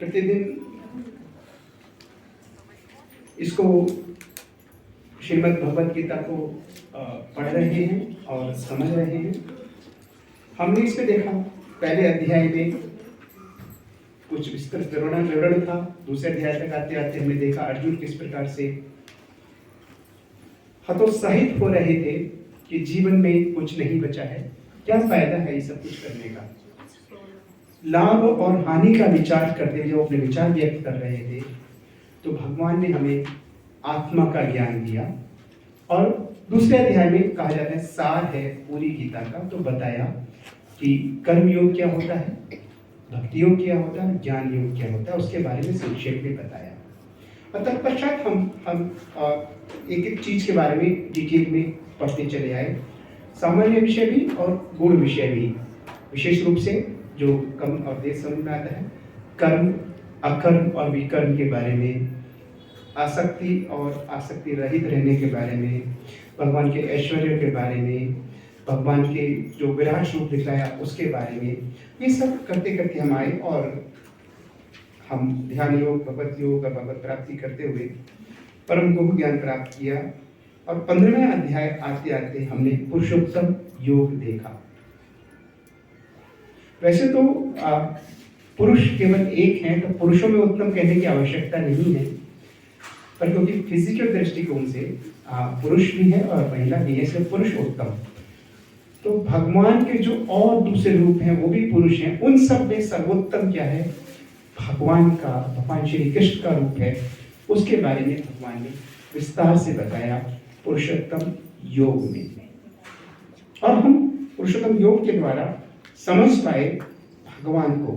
प्रतिदिन इसको श्रीमद् भगवद गीता को पढ़ रहे हैं और समझ रहे हैं। हमने इसमें देखा पहले अध्याय में कुछ विस्तृत विवरण था, दूसरे अध्याय तक आते आते हमने देखा अर्जुन किस प्रकार से हतोत्साहित हो रहे थे कि जीवन में कुछ नहीं बचा है, क्या फायदा है ये सब कुछ करने का। लाभ और हानि का विचार करते हुए जो अपने विचार व्यक्त कर रहे थे, तो भगवान ने हमें आत्मा का ज्ञान दिया और दूसरे अध्याय में कहा जाता है सार है पूरी गीता का, तो बताया कि कर्म योग क्या होता है, भक्ति योग क्या होता है, ज्ञान योग क्या होता है, उसके बारे में संक्षेप में बताया। और तत्पश्चात हम एक एक चीज के बारे में डिटेल में पढ़ते चले आए, सामान्य विषय भी और गुण विषय भी। विशेष रूप से जो कम अवधेश समझ में आता है, कर्म, अकर्म और विकर्म के बारे में, आसक्ति और आसक्ति रहित रहने के बारे में, भगवान के ऐश्वर्य के बारे में, भगवान के जो विराट रूप दिखाया उसके बारे में, ये सब करते करते हम आए और हम ध्यान योग, भगवत योग और भगवत प्राप्ति करते हुए परम गुरु ज्ञान प्राप्त किया। और 15वें अध्याय आते आते हमने पुरुषोत्तम योग देखा। वैसे तो पुरुष केवल एक हैं, तो पुरुषों में उत्तम कहने की आवश्यकता नहीं है, पर क्योंकि फिजिकल दृष्टिकोण से पुरुष भी है और महिला भी है, इसलिए पुरुष उत्तम। तो भगवान के जो और दूसरे रूप हैं वो भी पुरुष हैं, उन सब में सर्वोत्तम क्या है, भगवान श्री कृष्ण का रूप है, उसके बारे में भगवान ने विस्तार से बताया पुरुषोत्तम योग में। और हम पुरुषोत्तम योग के द्वारा समझ पाए भगवान को।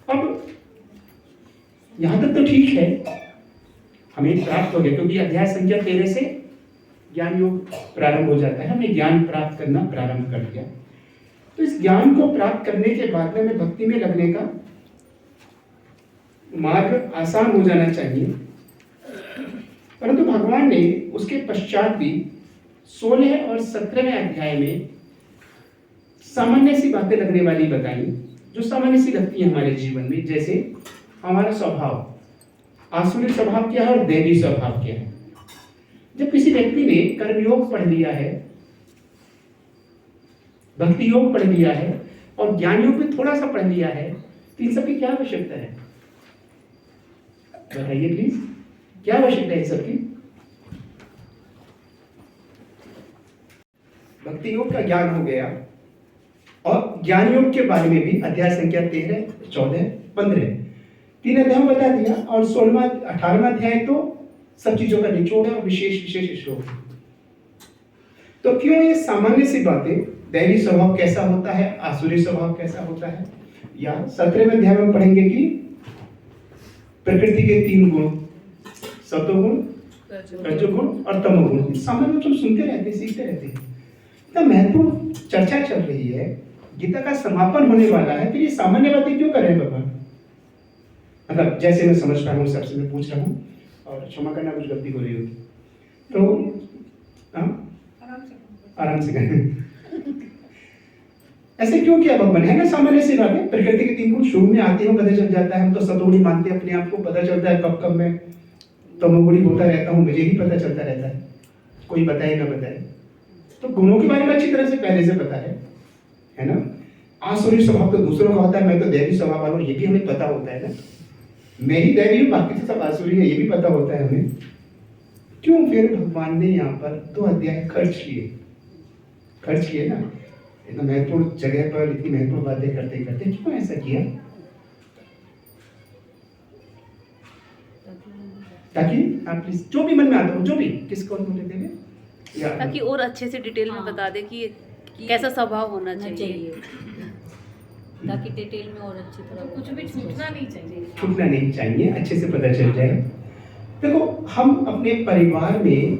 अब यहां तक तो ठीक है, हमें प्राप्त हो गया, क्योंकि अध्याय संख्या 13 से ज्ञान योग प्रारंभ हो जाता है, हमने ज्ञान प्राप्त करना प्रारंभ कर दिया। तो इस ज्ञान को प्राप्त करने के बाद में हमें भक्ति में लगने का मार्ग आसान हो जाना चाहिए, परंतु भगवान ने उसके पश्चात भी 16 और 17वें अध्याय में सामान्य सी बातें लगने वाली बताई, जो सामान्य सी लगती है हमारे जीवन में, जैसे हमारा स्वभाव, आसुरी स्वभाव क्या है और दैवी स्वभाव क्या है। जब किसी व्यक्ति ने कर्मयोग पढ़ लिया है, भक्ति योग पढ़ लिया है और ज्ञान योग भी थोड़ा सा पढ़ लिया है, तो इन सबकी क्या आवश्यकता है, बताइए प्लीज, क्या आवश्यकता है इन सबकी। भक्ति योग का ज्ञान हो गया और ज्ञान योग के बारे में भी अध्याय संख्या 13, 14, 15 तीन अध्याय में बता दिया, और 16वां 18वां अध्याय तो सब चीजों का निचोड़ है और विशेष श्लोक। तो क्यों ये सामान्य सी बातें, दैवी स्वभाव कैसा होता है, आसुरी स्वभाव कैसा होता है, या 17वें अध्याय में पढ़ेंगे कि प्रकृति के 3 गुण, सत्वगुण, रजोगुण और तमोगुण। सामान्य रूप से सुनते रहते, सीखते रहते हैं। तो महत्वपूर्ण चर्चा चल रही है, गीता का समापन होने वाला है, तो ये सामान्य बातें क्यों कर रहे हैं भगवान। मतलब जैसे मैं समझ रहा हूँ, सबसे मैं पूछ रहा हूँ, और क्षमा करना कुछ गलती हो रही होगी तो आराम से करें। ऐसे क्यों किया भगवान, है ना सामान्य सी बात है। प्रकृति के 3 गुण शुरू में आते हैं, पता चल जाता है, हम तो सतोगुणी मानते हैं अपने आप को, पता चलता है कब कब मैं तमोगुणी होता रहता हूँ, मुझे ही पता चलता रहता है, कोई बताए ना बताए। तो गुणों के बारे में अच्छी तरह से पहले से पता है ना। आसुरी स्वभाव तो दूसरों का होता है, मैं तो दैवी स्वभाव वाला हूँ, ये भी हमें पता होता है ना। मैं ही दैवी हूँ, बाकी तो सब आसुरी है, ये भी पता होता है हमें। क्यों फिर भगवान ने यहाँ पर 2 अध्याय खर्च किए ना, इतना महत्वपूर्ण जगह पर इतनी महत्वपूर्ण बातें करते करते क्यों ऐसा किया। ताकि आप जो भी मन में आता हो, जो भी किसको बोलते थे, ताकि और अच्छे से डिटेल में बता दे कि कैसा स्वभाव होना चाहिए, ताकि डिटेल में और अच्छी तरह कुछ भी छूटना नहीं चाहिए, अच्छे से पता चल जाए। देखो, हम अपने परिवार में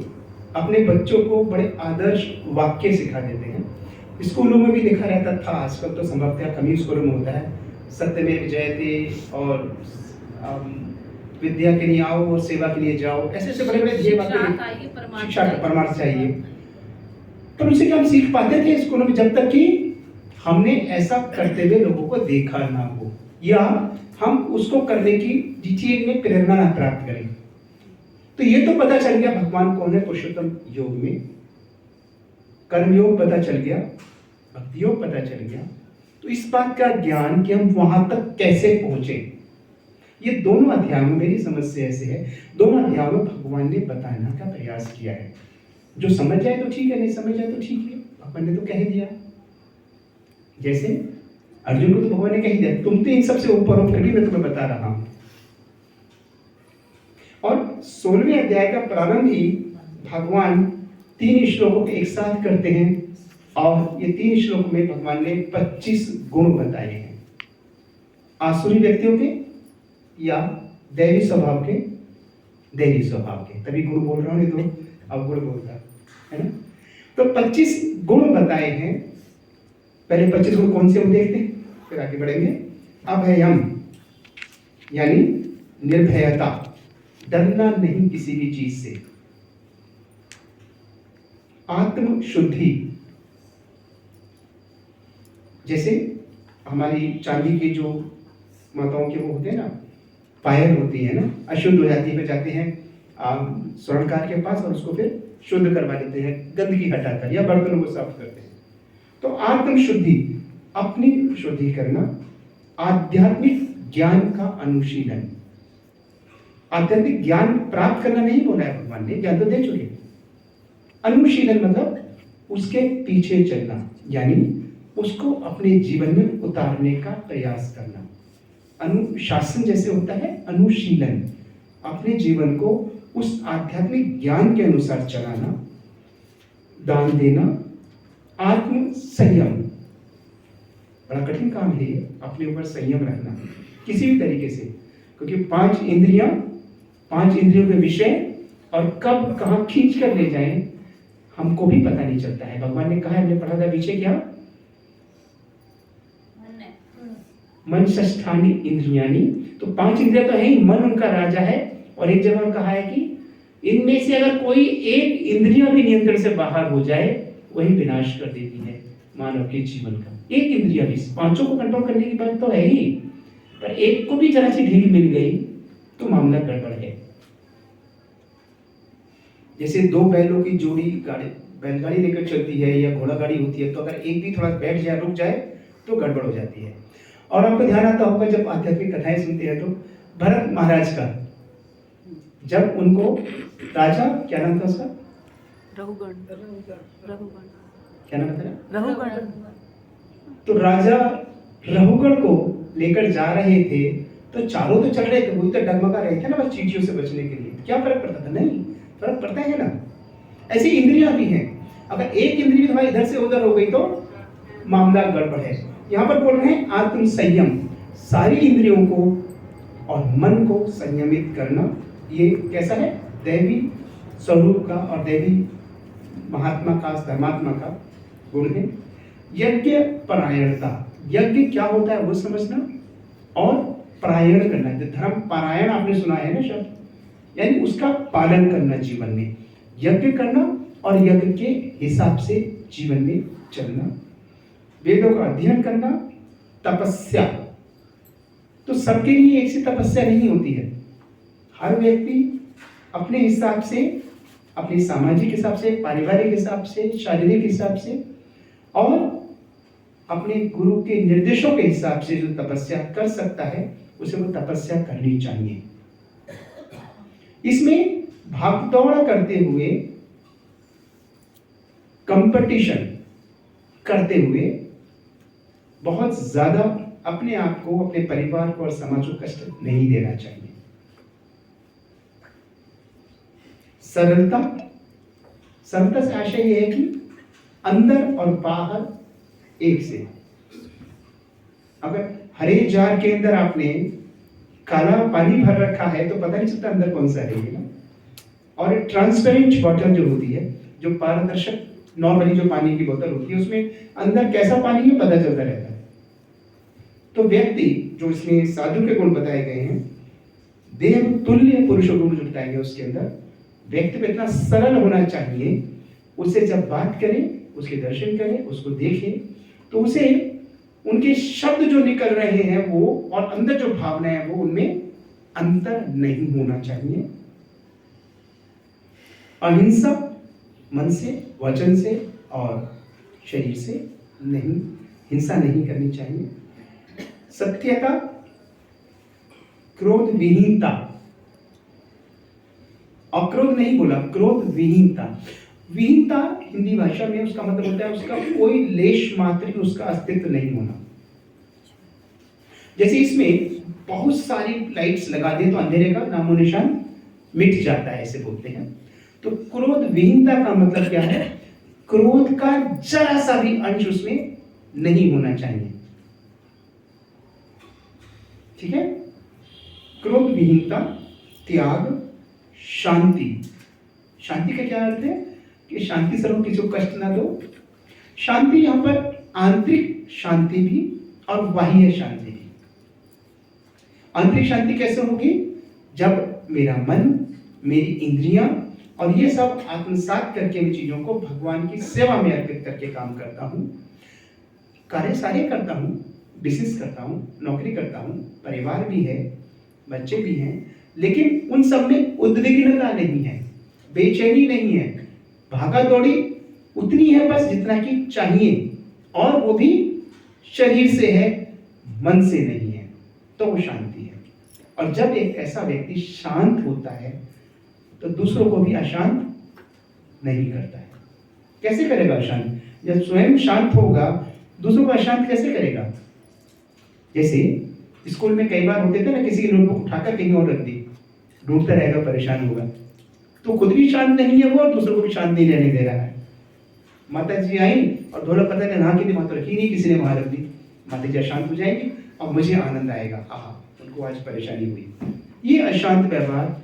अपने बच्चों को बड़े आदर्श वाक्य सिखा देते हैं। स्कूलों में भी लिखा रहता था, आजकल तो संभवतः कम ही स्कूलों में होता है, सत्यमेव जयते और विद्या के लिए आओ और सेवा के लिए जाओ, ऐसे ऐसे बड़े बड़े ध्येय बातें, शिक्षा का परमार्थ चाहिए। तो उनसे क्या हम सीख पाते थे स्कूलों में, जब तक कि हमने ऐसा करते हुए लोगों को देखा ना हो, या हम उसको करने की चीज में प्रेरणा ना प्राप्त करें। तो ये तो पता चल गया भगवान कौन है पुरुषोत्तम योग में, कर्मयोग पता चल गया, भक्ति योग पता चल गया। तो इस बात का ज्ञान कि हम वहां तक कैसे पहुंचे, ये दोनों अध्यायों में, मेरी समझ से ऐसे है, दोनों अध्यायों में भगवान ने बताने का प्रयास किया है। जो समझ जाए तो ठीक है, नहीं समझ जाए तो ठीक है, भगवान ने तो कह दिया। जैसे अर्जुन को तो भगवान ने कह दिया, तुम तो इन सबसे ऊपर हो, फिर भी मैं तुम्हें बता रहा हूं। और 16वें अध्याय का प्रारंभ ही भगवान 3 श्लोकों के एक साथ करते हैं, और ये 3 श्लोक में भगवान ने 25 गुण बताए हैं, आसुरी व्यक्तियों के या दैवी स्वभाव के, दैवी स्वभाव के। तभी गुण बोल रहा हूं, नहीं तो अब गुण बोलता है ना। तो 25 गुण बताए हैं। पहले 25 गुण कौन से हम देखते हैं, फिर आगे बढ़ेंगे। अभयम यानी निर्भयता, डरना नहीं किसी भी चीज से। आत्म शुद्धि, जैसे हमारी चांदी की जो माताओं के वो होते हैं ना, पायल होती है ना, अशुद्ध हो जाती है, फिर जाते हैं स्वर्णकार के पास और उसको फिर शुद्ध करवा लेते हैं गंदगी हटाकर, या बर्तनों को साफ करते हैं। तो आत्म शुद्धि, अपनी शुद्धि करना। आध्यात्मिक ज्ञान का अनुशीलन, आध्यात्मिक ज्ञान प्राप्त करना नहीं बोला है भगवान ने, ज्ञान तो दे चुके। अनुशीलन मतलब उसके पीछे चलना, यानी उसको अपने जीवन में उतारने का प्रयास करना। अनुशासन जैसे होता है, अनुशीलन, अपने जीवन को उस आध्यात्मिक ज्ञान के अनुसार चलाना। दान देना। आत्म संयम, बड़ा कठिन काम है ये, अपने ऊपर संयम रखना किसी भी तरीके से, क्योंकि 5 इंद्रियों के विषय और कब कहाँ खींच कर ले जाएं हमको भी पता नहीं चलता है। भगवान ने कहा, हमने पढ़ा था पीछे, क्या मन षष्ठानि इंद्रियानि, तो 5 इंद्रियां तो है ही, मन उनका राजा है। और एक जगह कहा है कि इनमें से अगर कोई एक इंद्रिया भी नियंत्रण से बाहर हो जाए, वही विनाश कर देती है मानव के जीवन का। एक इंद्रिया भी, 5 को कंट्रोल करने की बात तो है ही, पर एक को भी जरा सी ढील मिल गई तो मामला गड़बड़ है। जैसे 2 बैलों की जोड़ी बैलगाड़ी लेकर चलती है या घोड़ा गाड़ी होती है, तो अगर एक भी थोड़ा बैठ जाए, रुक जाए, तो गड़बड़ हो जाती है। और आपको ध्यान आता होगा जब आध्यात्मिक कथाएं सुनते हैं, तो भरत महाराज का, जब उनको राजा, क्या नाम था उसका, रघुगण, क्या नाम था, रघुगण, तो राजा रघुगण को लेकर जा रहे थे, तो चारों तो चल रहे थे, वही तो डगमगा रहे थे ना बस चींटियों से बचने के लिए। क्या फर्क पड़ता था, नहीं फर्क पड़ता है ना। ऐसी इंद्रियां भी हैं, अगर एक इंद्रिय भी तुम्हारी इधर से उधर हो गई तो मामला गड़बड़ है। यहाँ पर बोल रहे हैं आत्म संयम, सारी इंद्रियों को और मन को संयमित करना। ये कैसा है, दैवी स्वरूप का और दैवी महात्मा का, धर्मात्मा का गुण है। यज्ञ परायणता, यज्ञ क्या होता है वो समझना, और परायण करना, धर्म पारायण आपने सुना है ना शब्द, यानी उसका पालन करना जीवन में, यज्ञ करना और यज्ञ के हिसाब से जीवन में चलना। वेदों का अध्ययन करना। तपस्या, तो सबके लिए एक सी तपस्या नहीं होती है। हर व्यक्ति अपने हिसाब से, अपने सामाजिक हिसाब से, पारिवारिक हिसाब से, शारीरिक हिसाब से और अपने गुरु के निर्देशों के हिसाब से जो तपस्या कर सकता है, उसे वो तपस्या करनी चाहिए। इसमें भागदौड़ करते हुए, कंपटीशन करते हुए बहुत ज्यादा अपने आप को, अपने परिवार को और समाज को कष्ट नहीं देना चाहिए। सरलता, सरलता से आशय यह है कि अंदर और बाहर एक से। अगर हरे जार के अंदर आपने काला पानी भर रखा है तो पता नहीं चलता अंदर कौन सा है ना। और ट्रांसपेरेंट बॉटल जो होती है, जो पारदर्शक नॉर्मली जो पानी की बोतल होती है, उसमें अंदर कैसा पानी है पता चलता रहता है। तो व्यक्ति जो इसमें साधु के गुण बताए गए हैं, देव तुल्य पुरुष गुण जो बताए गए उसके अंदर, व्यक्ति में इतना सरल होना चाहिए, उससे जब बात करें, उसके दर्शन करें, उसको देखें, तो उसे उनके शब्द जो निकल रहे हैं वो और अंदर जो भावना है वो उनमें अंतर नहीं होना चाहिए। अहिंसा मन से, वचन से और शरीर से नहीं, हिंसा नहीं करनी चाहिए। सत्यता, क्रोध विहीनता, अक्रोध नहीं बोला, क्रोध विहीनता। विहीनता हिंदी भाषा में उसका मतलब होता है उसका कोई लेश मात्र भी उसका अस्तित्व नहीं होना। जैसे इसमें बहुत सारी लाइट्स लगा दें तो अंधेरे का नामो निशान मिट जाता है, ऐसे बोलते हैं। तो क्रोध विहीनता का मतलब क्या है? क्रोध का जरा सा भी अंश उसमें नहीं होना चाहिए। ठीक है? क्रोध विहीनता, त्याग, शांति। शांति का क्या अर्थ है? कि शांति सर्व किसी को कष्ट ना दो। शांति यहां पर आंतरिक शांति भी और बाह्य शांति भी। आंतरिक शांति कैसे होगी? जब मेरा मन, मेरी इंद्रियां और ये सब आत्मसात करके मैं चीजों को भगवान की सेवा में अर्पित करके काम करता हूं, कार्य सारे करता हूं, बिजनेस करता हूं, नौकरी करता हूं, परिवार भी है, बच्चे भी हैं, लेकिन उन सब में उद्विग्नता नहीं है, बेचैनी नहीं है, भागा दौड़ी उतनी है बस जितना कि चाहिए, और वो भी शरीर से है, मन से नहीं है, तो वो शांति है। और जब एक ऐसा व्यक्ति शांत होता है तो दूसरों को भी अशांत नहीं करता है। कैसे करेगा अशांत? जब स्वयं शांत होगा दूसरों को अशांत कैसे करेगा? जैसे स्कूल में कई बार होते थे ना, किसी की नोटबुक उठाकर कहीं और रख दी, ढूंढता रहेगा, परेशान होगा, तो खुद भी शांत नहीं है वो और दूसरों को भी शांत नहीं रहने दे रहा है। माता जी आई और ढोलक पता नहीं नहा के वहां तो रखी नहीं, किसी ने वहां रख दी, माता जी अशांत हो जाएगी और मुझे आनंद आएगा, आहा उनको आज परेशानी हुई। ये अशांत व्यवहार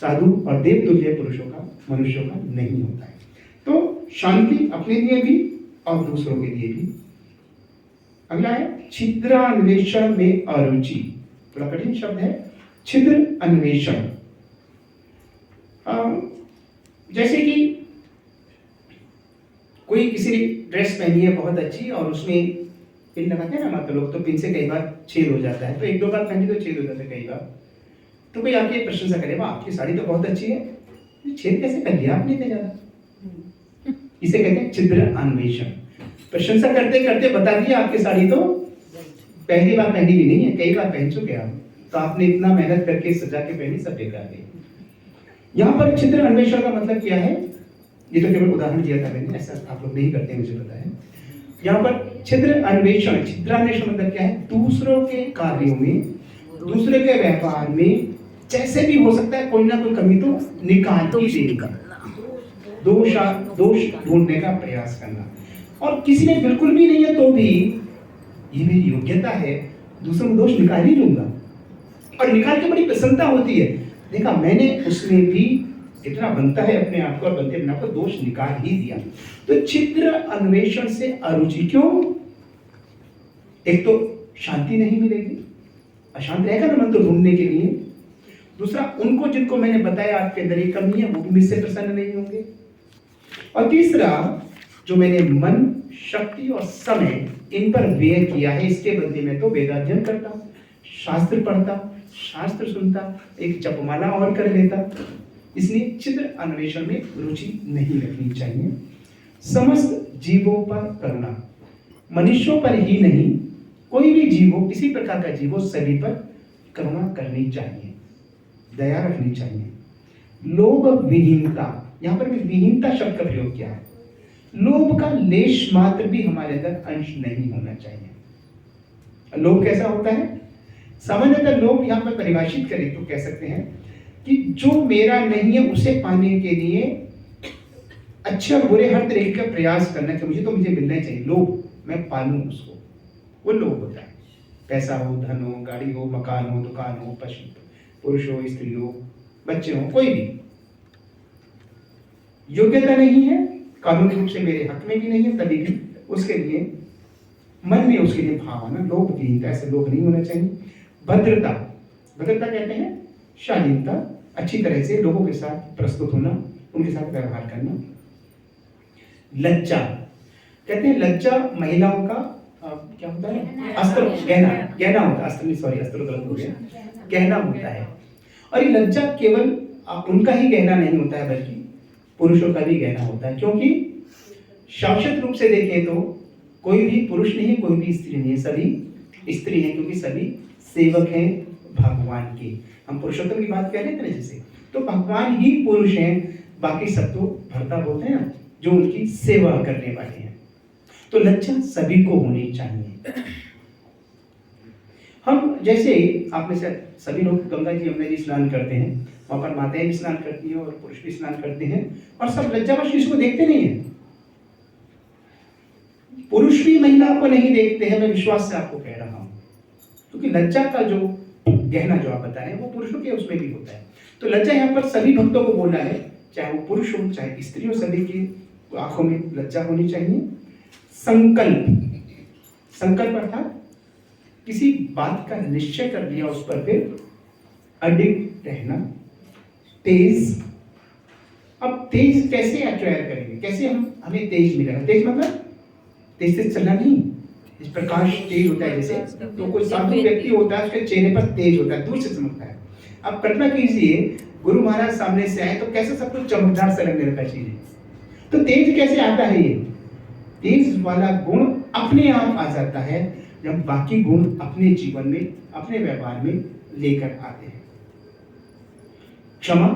साधु और देवतुल्य पुरुषों का, मनुष्यों का नहीं होता है। तो शांति अपने लिए भी और दूसरों के लिए भी। अगला है छिद्रान्वेषण में अरुचि। थोड़ा कठिन शब्द है, छिद्र अन्वेषण। जैसे कि कोई किसी ने ड्रेस पहनी है बहुत अच्छी और उसमें पिन लगाते हैं ना माता लोग, तो पिन से कई बार छेद हो जाता है, तो एक दो बार पहनी तो छेद हो जाता है कई बार, तो कोई आके प्रशंसा करे, वाह आपकी साड़ी तो बहुत अच्छी है, छेद कैसे कर लिया आपने इतने ज्यादा? इसे कहते हैं छिद्र अन्वेषण। प्रशंसा करते करते बता दिया आपकी साड़ी तो पहली बार पहनी भी नहीं है, कई बार पहन चुके आप, तो आपने इतना मेहनत करके सजा के पहनी, सब बेकार गई। यहाँ पर छिद्र अन्वेषण का मतलब क्या है? ये तो केवल उदाहरण दिया था मैंने, ऐसा आप लोग नहीं करते मुझे पता है। यहाँ पर छिद्र अन्वेषण, छिद्रान्वेषण मतलब क्या है? दूसरों के कार्यों में, दूसरे के व्यवहार में जैसे भी हो सकता है कोई ना कोई कमी तो निकाल दोष ढूंढने का प्रयास करना। और किसी ने बिल्कुल भी नहीं है तो भी ये मेरी योग्यता है, दूसरों को दोष निकाल ही लूंगा, और निकाल के बड़ी प्रसन्नता होती है, देखा मैंने उसमें भी इतना बनता है अपने आप को और बनते अपने आप को दोष निकाल ही दिया। तो छिद्र अन्वेषण से अरुचि। क्यों? एक तो शांति नहीं मिलेगी, अशांत रहेगा ना मन तो ढूंढने के लिए। दूसरा, उनको जिनको मैंने बताया आपके अंदर ये कमी है वो भी मुझसे प्रसन्न नहीं होंगे। और तीसरा, जो मैंने मन, शक्ति और समय इन पर व्यय किया है, इसके बदले में तो वेदाध्ययन करता, शास्त्र पढ़ता, शास्त्र सुनता, एक जपमाला और कर लेता। इसलिए छिद्र अन्वेषण में रुचि नहीं रखनी चाहिए। समस्त जीवों पर करुणा, मनुष्यों पर ही नहीं, कोई भी जीव हो, किसी प्रकार का जीव हो, सभी पर करुणा करनी चाहिए, दया रखनी चाहिए। लोभ विहीनता, यहाँ पर भी विहीनता शब्द का प्रयोग किया है। लोभ का लेश मात्र भी हमारे अंदर अंश नहीं होना चाहिए। लोभ कैसा होता है? सामान्यतः लोभ यहाँ पर परिभाषित करें तो कह सकते हैं कि जो मेरा नहीं है उसे पाने के लिए अच्छे और बुरे हर तरीके का प्रयास करना कि मुझे मिलना चाहिए, लोभ, मैं पालूं उसको, वो लोभ होता है। पैसा हो, धन हो, गाड़ी हो, मकान हो, दुकान हो, पशु, पुरुष हो, स्त्री हो, बच्चे हो, कोई भी योग्यता नहीं है, कानूनी रूप से मेरे हक में भी नहीं है, तभी भी उसके लिए मन में उसके लिए भाव आना, लोभ विहीनता, ऐसे लोभ नहीं होना चाहिए। भद्रता, भद्रता कहते हैं शालीनता, अच्छी तरह से लोगों के साथ प्रस्तुत होना, उनके साथ व्यवहार करना। लज्जा, कहते हैं लज्जा महिलाओं का क्या होता है? अस्त्र, गहना, गहना होता है, अस्त्र नहीं, सॉरी अस्त्र गलत हो गया, गहना होता है। और ये लज्जा केवल उनका ही गहना नहीं होता है, बल्कि पुरुषों का भी गहना होता है। क्योंकि शाश्वत रूप से देखें तो कोई भी पुरुष नहीं है, कोई भी स्त्री नहीं है, सभी स्त्री हैं, क्योंकि सभी सेवक हैं भगवान के। हम पुरुषोत्तम की बात कर रहे थे ना जैसे, तो भगवान ही पुरुष हैं, बाकी सब तो भर्ता बोलते हैं ना, जो उनकी सेवा करने वाले हैं। तो लज्जा सभी को होनी चाहिए। हम जैसे आप में से सभी लोग गंगा जी यमुना जी स्नान करते हैं, वहां पर माताएं भी स्नान करती हैं और पुरुष भी स्नान करते हैं, और सब लज्जावश इसको देखते नहीं है। पुरुष भी महिला को नहीं देखते हैं, मैं विश्वास से आपको कह रहा हूं, क्योंकि लज्जा का जो गहना जो आप बता रहे हैं वो पुरुषों के उसमें भी होता है। तो लज्जा यहाँ पर सभी भक्तों को बोलना है, चाहे वो पुरुष हो चाहे स्त्री हो, सभी की आंखों में लज्जा होनी चाहिए। संकल्प, संकल्प अर्थात किसी बात का निश्चय कर लिया, उस पर फिर अडिग रहना। तेज, अब तेज कैसे एक्वायर करेंगे, कैसे हमें तेज मिलेगा? तेज मतलब तेज से चलना नहीं, इस प्रकाश तेज होता है जैसे, तो कोई साधु व्यक्ति होता है उसके चेहरे पर तेज होता है, दूर से चमकता है। अब कल्पना कीजिए गुरु महाराज सामने से आए तो कैसे सब कुछ चमकदार सा लगने लगता चीजें। तो तेज कैसे आता है? ये तेज वाला गुण अपने आप आ जाता है जब बाकी गुण अपने जीवन में, अपने व्यवहार में लेकर आते हैं। क्षमा,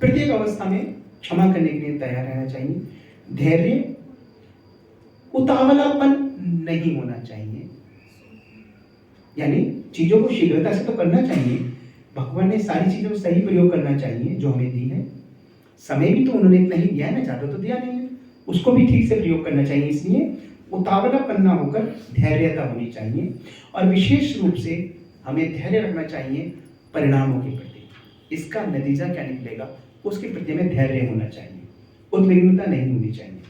प्रत्येक अवस्था में क्षमा करने के लिए तैयार रहना चाहिए। धैर्य, उतावलापन नहीं होना चाहिए, यानी चीजों को शीघ्रता से तो करना चाहिए। भगवान ने सारी चीजों का सही प्रयोग करना चाहिए जो हमें दी है। समय भी तो उन्होंने इतना ही दिया है ना, ज्यादा तो दिया नहीं है, उसको भी ठीक से प्रयोग करना चाहिए। इसलिए उतावलापन ना होकर धैर्यता होनी चाहिए, और विशेष रूप से हमें धैर्य रखना चाहिए परिणामों के प्रति। इसका नतीजा क्या निकलेगा उसके प्रति हमें धैर्य होना चाहिए, उद्विग्नता नहीं होनी चाहिए।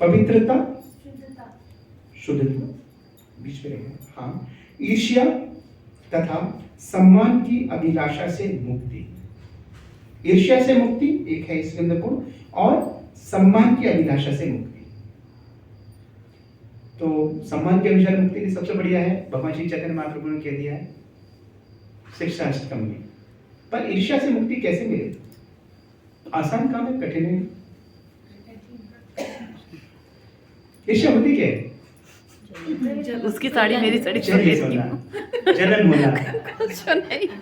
पवित्रता, शुद्धता बीच में रहेगा। हाँ, ईर्ष्या तथा सम्मान की अभिलाषा से मुक्ति। ईर्ष्या से मुक्ति एक है इसके अंदर गुण, और सम्मान की अभिलाषा से मुक्ति। तो सम्मान की अभिलाषा मुक्ति की सबसे बढ़िया है, भगवान श्री चैतन्य महाप्रभु ने कह दिया है शिक्षाष्टकम में। पर ईर्ष्या से मुक्ति कैसे मिले? आसान काम है, कठिन है। ईर्ष्या होती क्या है? उसकी साड़ी मेरी साड़ी जलन होना,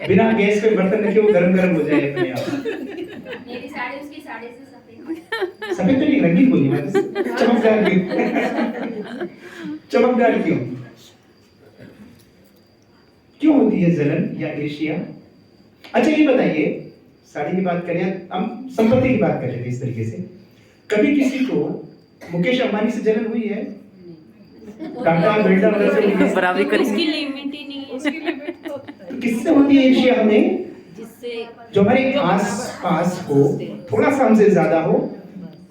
बिना गैस पे बर्तन रखे वो गरम गरम हो जाए अपने आप। मेरी साड़ी उसकी साड़ी से सफेद, सफेद तो नहीं, रंगीन बोली मैं, चमकदार क्यों? चमकदार क्यों? क्यों होती है जलन या ईर्ष्या? अच्छा ये बताइए, साड़ी की बात करें, हम संपत्ति की बात कर रहे थे इस तरीके से, कभी किसी को मुकेश अंबानी से जलन हुई है? टाटा बिरला वगैरह से बराबरी करेंगे। उसकी लिमिट ही नहीं है, उसकी लिमिट तो किससे होती है ईर्ष्या हमें? जिससे जो हमारे आस पास हो, थोड़ा सा हमसे ज्यादा हो,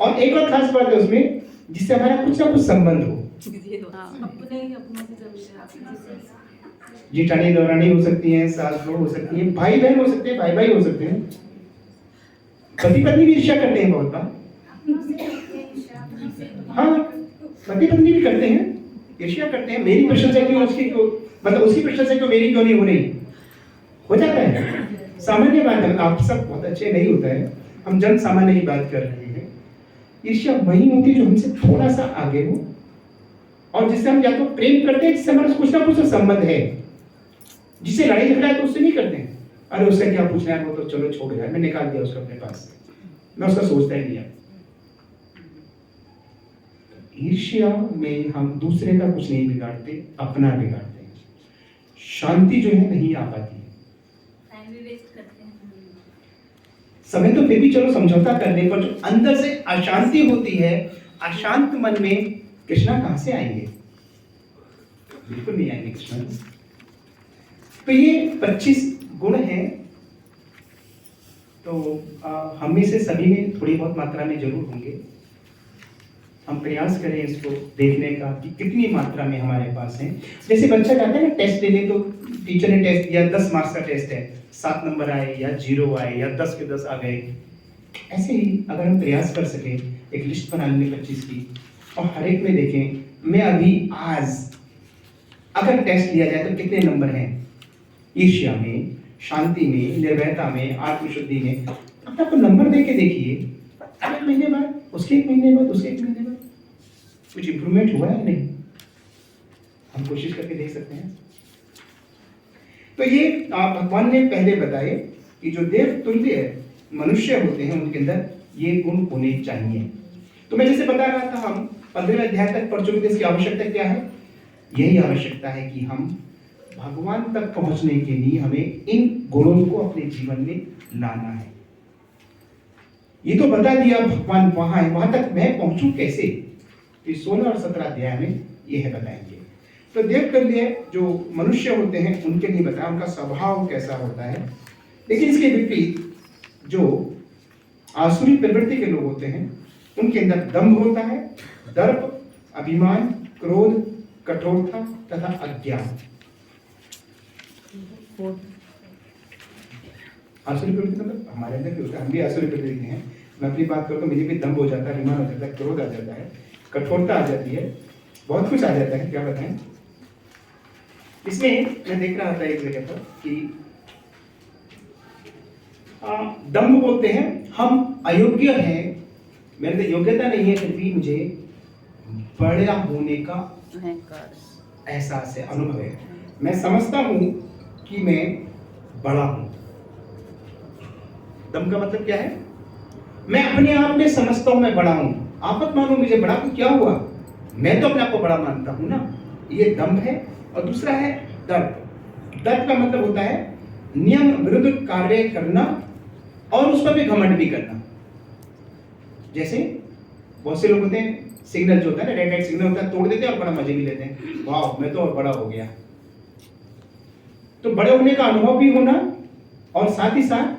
और एक और खास बात है उसमें जिससे हमारा कुछ ना कुछ संबंध हो। जिठानी दौरानी हो सकती हैं, सास बहू हो सकती हैं, भाई बहन हो सकते हैं, भाई भाई हो सकते हैं, पति पत्नी भी ईर्ष्या करते हैं बहुत बार। हाँ, पति पत्नी भी करते हैं, ईर्ष्या करते हैं। मेरी प्रशंसा क्यों उसकी क्यों, मतलब उसकी प्रशंसा क्यों मेरी क्यों नहीं हो रही? हो जाता है, सामान्य बात है। आप सब बहुत अच्छे नहीं होता है, हम जन सामान्य की बात कर रहे हैं। ईर्ष्या वही होती है जो हमसे थोड़ा सा आगे हो, और जिससे हम या तो प्रेम करते हैं, जिससे हमारा कुछ ना कुछ संबंध है। जिससे लड़ाई झगड़ा है तो उससे नहीं करते हैं, अरे उससे क्या पूछना है, वो तो चलो छोड़ गया, मैं निकाल दिया उसको अपने पास, मैं उसका सोचता ही नहीं। ईर्ष्या में हम दूसरे का कुछ नहीं बिगाड़ते, अपना बिगाड़ते हैं। शांति जो है नहीं आ पाती है, टाइम भी वेस्ट करते हैं। समय तो फिर भी चलो समझौता करने पर जो अंदर से अशांति होती है, अशांत मन में कृष्णा कहां से आएंगे? बिल्कुल नहीं आएंगे कृष्णा। तो ये 25 गुण हैं, तो हम में से सभी में थोड़ी बहुत मात्रा में जरूर होंगे। हम प्रयास करें इसको देखने का कि कितनी मात्रा में हमारे पास है। जैसे बच्चा जाता है ना टेस्ट देने, तो टीचर ने टेस्ट दिया, 10 मार्क्स का टेस्ट है, 7 नंबर आए या 0 आए या 10 के 10 आ गए। ऐसे ही अगर हम प्रयास कर सकें एक लिस्ट बना लें 25 की, और हर एक में देखें मैं अभी आज अगर टेस्ट लिया जाए तो कितने नंबर हैं? ईर्ष्या में, शांति में, निर्भयता में, आत्मशुद्धि में। अपने आपको नंबर दे के देखिए, 1 महीने बाद, उसके 1 महीने बाद, उसके 1 महीने बाद कुछ इंप्रूवमेंट हुआ है नहीं? हम कोशिश करके देख सकते हैं। तो ये भगवान ने पहले बताए कि जो देव तुल्य मनुष्य होते हैं उनके अंदर ये गुण होने चाहिए। तो मैं जैसे बता रहा था, हम 15वें अध्याय तक पढ़ चुके थे। इसकी आवश्यकता क्या है? यही आवश्यकता है कि हम भगवान तक पहुंचने के लिए हमें इन गुणों को अपने जीवन में लाना है। ये तो बता दिया भगवान वहां है, वहां तक मैं पहुंचूं कैसे? तो 16 और 17 अध्याय में यह है बताएंगे। तो देव तुल्य जो मनुष्य होते हैं उनके लिए बताया उनका स्वभाव कैसा होता है। लेकिन इसके विपरीत जो आसुरी प्रवृत्ति के लोग होते हैं उनके अंदर दंभ होता है, दर्प, अभिमान, क्रोध, कठोरता तथा अज्ञान। आसुरी प्रवृत्ति मतलब हमारे अंदर भी होता है, हम भी आसुरी प्रवृत्ति के हैं। मैं अपनी बात करूँ तो मुझे भी दंभ हो जाता है, अभिमान हो जाता है, क्रोध आ जाता है, कठोरता आ जाती है, बहुत कुछ आ जाता है। क्या बताएं? इसमें मैं देख रहा था एक जगह पर कि दंभ बोलते हैं हम अयोग्य हैं, मेरे अंदर योग्यता नहीं है, फिर भी मुझे बड़ा होने का एहसास है, अनुभव है। मैं समझता हूं कि मैं बड़ा हूं। दम का मतलब क्या है? मैं अपने आप में समझता हूं मैं बड़ा हूं। आप मत मानो मुझे बड़ा, तो क्या हुआ? मैं तो अपने आप को बड़ा मानता हूं ना। ये दम है। और दूसरा है दर्प। दर्प का मतलब होता है नियम विरुद्ध कार्य करना और उस पर भी घमंड भी करना। जैसे बहुत से लोग होते हैं, सिग्नल जो होता है ना, रेड लाइट सिग्नल होता है, तोड़ देते हैं और बड़ा मजे भी लेते हैं, वाह मैं तो और बड़ा हो गया। तो बड़े होने का अनुभव भी होना और साथ ही साथ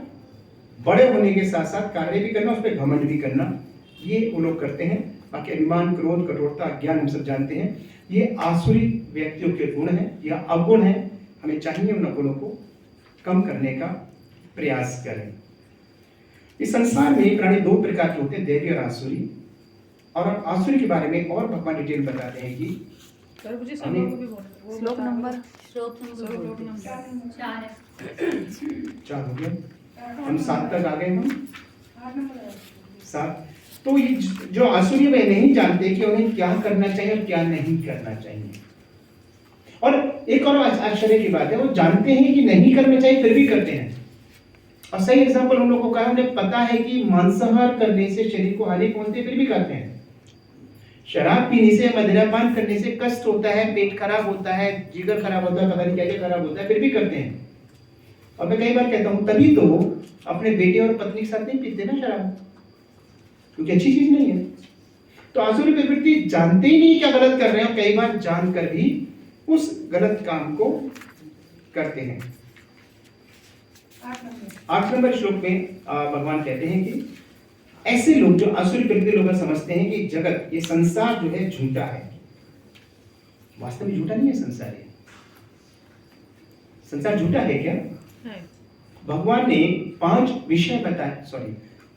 बड़े होने के साथ साथ कार्य भी करना, उस पर घमंड भी करना, ये वो लोग करते हैं। बाकी अभिमान, क्रोध, कठोरता, अज्ञान हम सब जानते हैं, ये आसुरी व्यक्तियों के गुण हैं या अवगुण हैं। हमें चाहिए उन गुणों को कम करने का प्रयास करें। इस संसार में प्राणी 2 प्रकार के होते हैं, दैवी और आसुरी। और आसुरी के बारे में और भगवान डिटेल बताते हैं कि श्लोक नंबर 4 हो गए, हम 7 तक आ गए। हम 7। तो ये जो आसुरी वे नहीं जानते कि उन्हें क्या करना चाहिए और क्या नहीं करना चाहिए। और एक और आश्चर्य की बात है, वो जानते हैं कि नहीं करना चाहिए फिर भी करते हैं। और सही एग्जांपल हम लोग को कहा, उन्हें पता है कि मांसाहार करने से शरीर को हानि पहुंचती है फिर भी करते हैं। शराब पीने से, मदिरापान करने से कष्ट होता है, पेट खराब होता है, जिगर खराब होता है, पता नहीं क्या क्या खराब होता है, फिर भी करते हैं। और मैं कई बार कहता हूं तभी तो अपने बेटे और पत्नी के साथ नहीं पीते ना शराब, क्योंकि अच्छी चीज नहीं है। तो आसुरी प्रवृत्ति जानते ही नहीं क्या गलत कर रहे हैं और कई बार जानकर भी उस गलत काम को करते हैं। 8 नंबर श्लोक में भगवान कहते हैं कि ऐसे लोग जो आसुरी प्रवृत्ति लोग समझते हैं कि जगत, ये संसार जो है झूठा है। वास्तव में झूठा नहीं है संसार। ये संसार झूठा है क्या? भगवान ने 5 विषय बताए,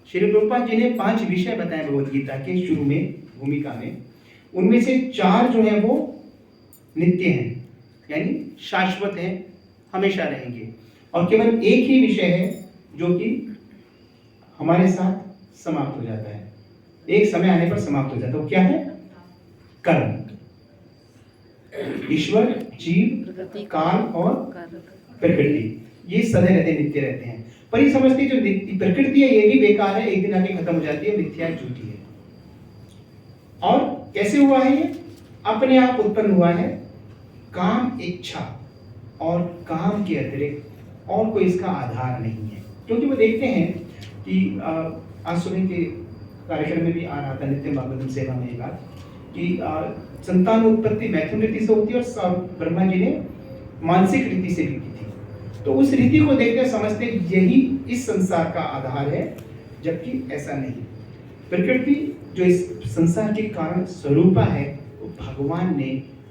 श्री प्रभुपाद जी ने 5 विषय बताए भगवद गीता के शुरू में भूमिका में। उनमें से 4 जो है वो नित्य हैं, यानी शाश्वत हैं, हमेशा रहेंगे। और केवल एक ही विषय है जो कि हमारे साथ समाप्त हो जाता है, एक समय आने पर समाप्त हो जाता है। वो क्या है? कर्म। ईश्वर, जीव, काल और प्रकृति, ये सदा रहते, नित्य रहते हैं। पर ये समझते जो प्रकृति है ये भी बेकार है, एक दिन आके खत्म हो जाती है, मिथ्या झूठी है। और कैसे हुआ है ये? अपने आप उत्पन्न हुआ है। काम, इच्छा और काम के अतिरिक्त और कोई इसका आधार नहीं है। क्योंकि वो देखते हैं कि आज सुबह के कार्यक्रम में भी आ रहा था नित्य भागवतम सेवा में ये बात कि संतान उत्पत्ति मैथुन रीति से होती है और ब्रह्मा जी ने मानसिक रीति से भी की थी। तो उस रीति को देखते समझते यही इस संसार का आधार है, जबकि ऐसा नहीं। प्रकृति जो इस संसार के कारण स्वरूपा है वो भगवान ने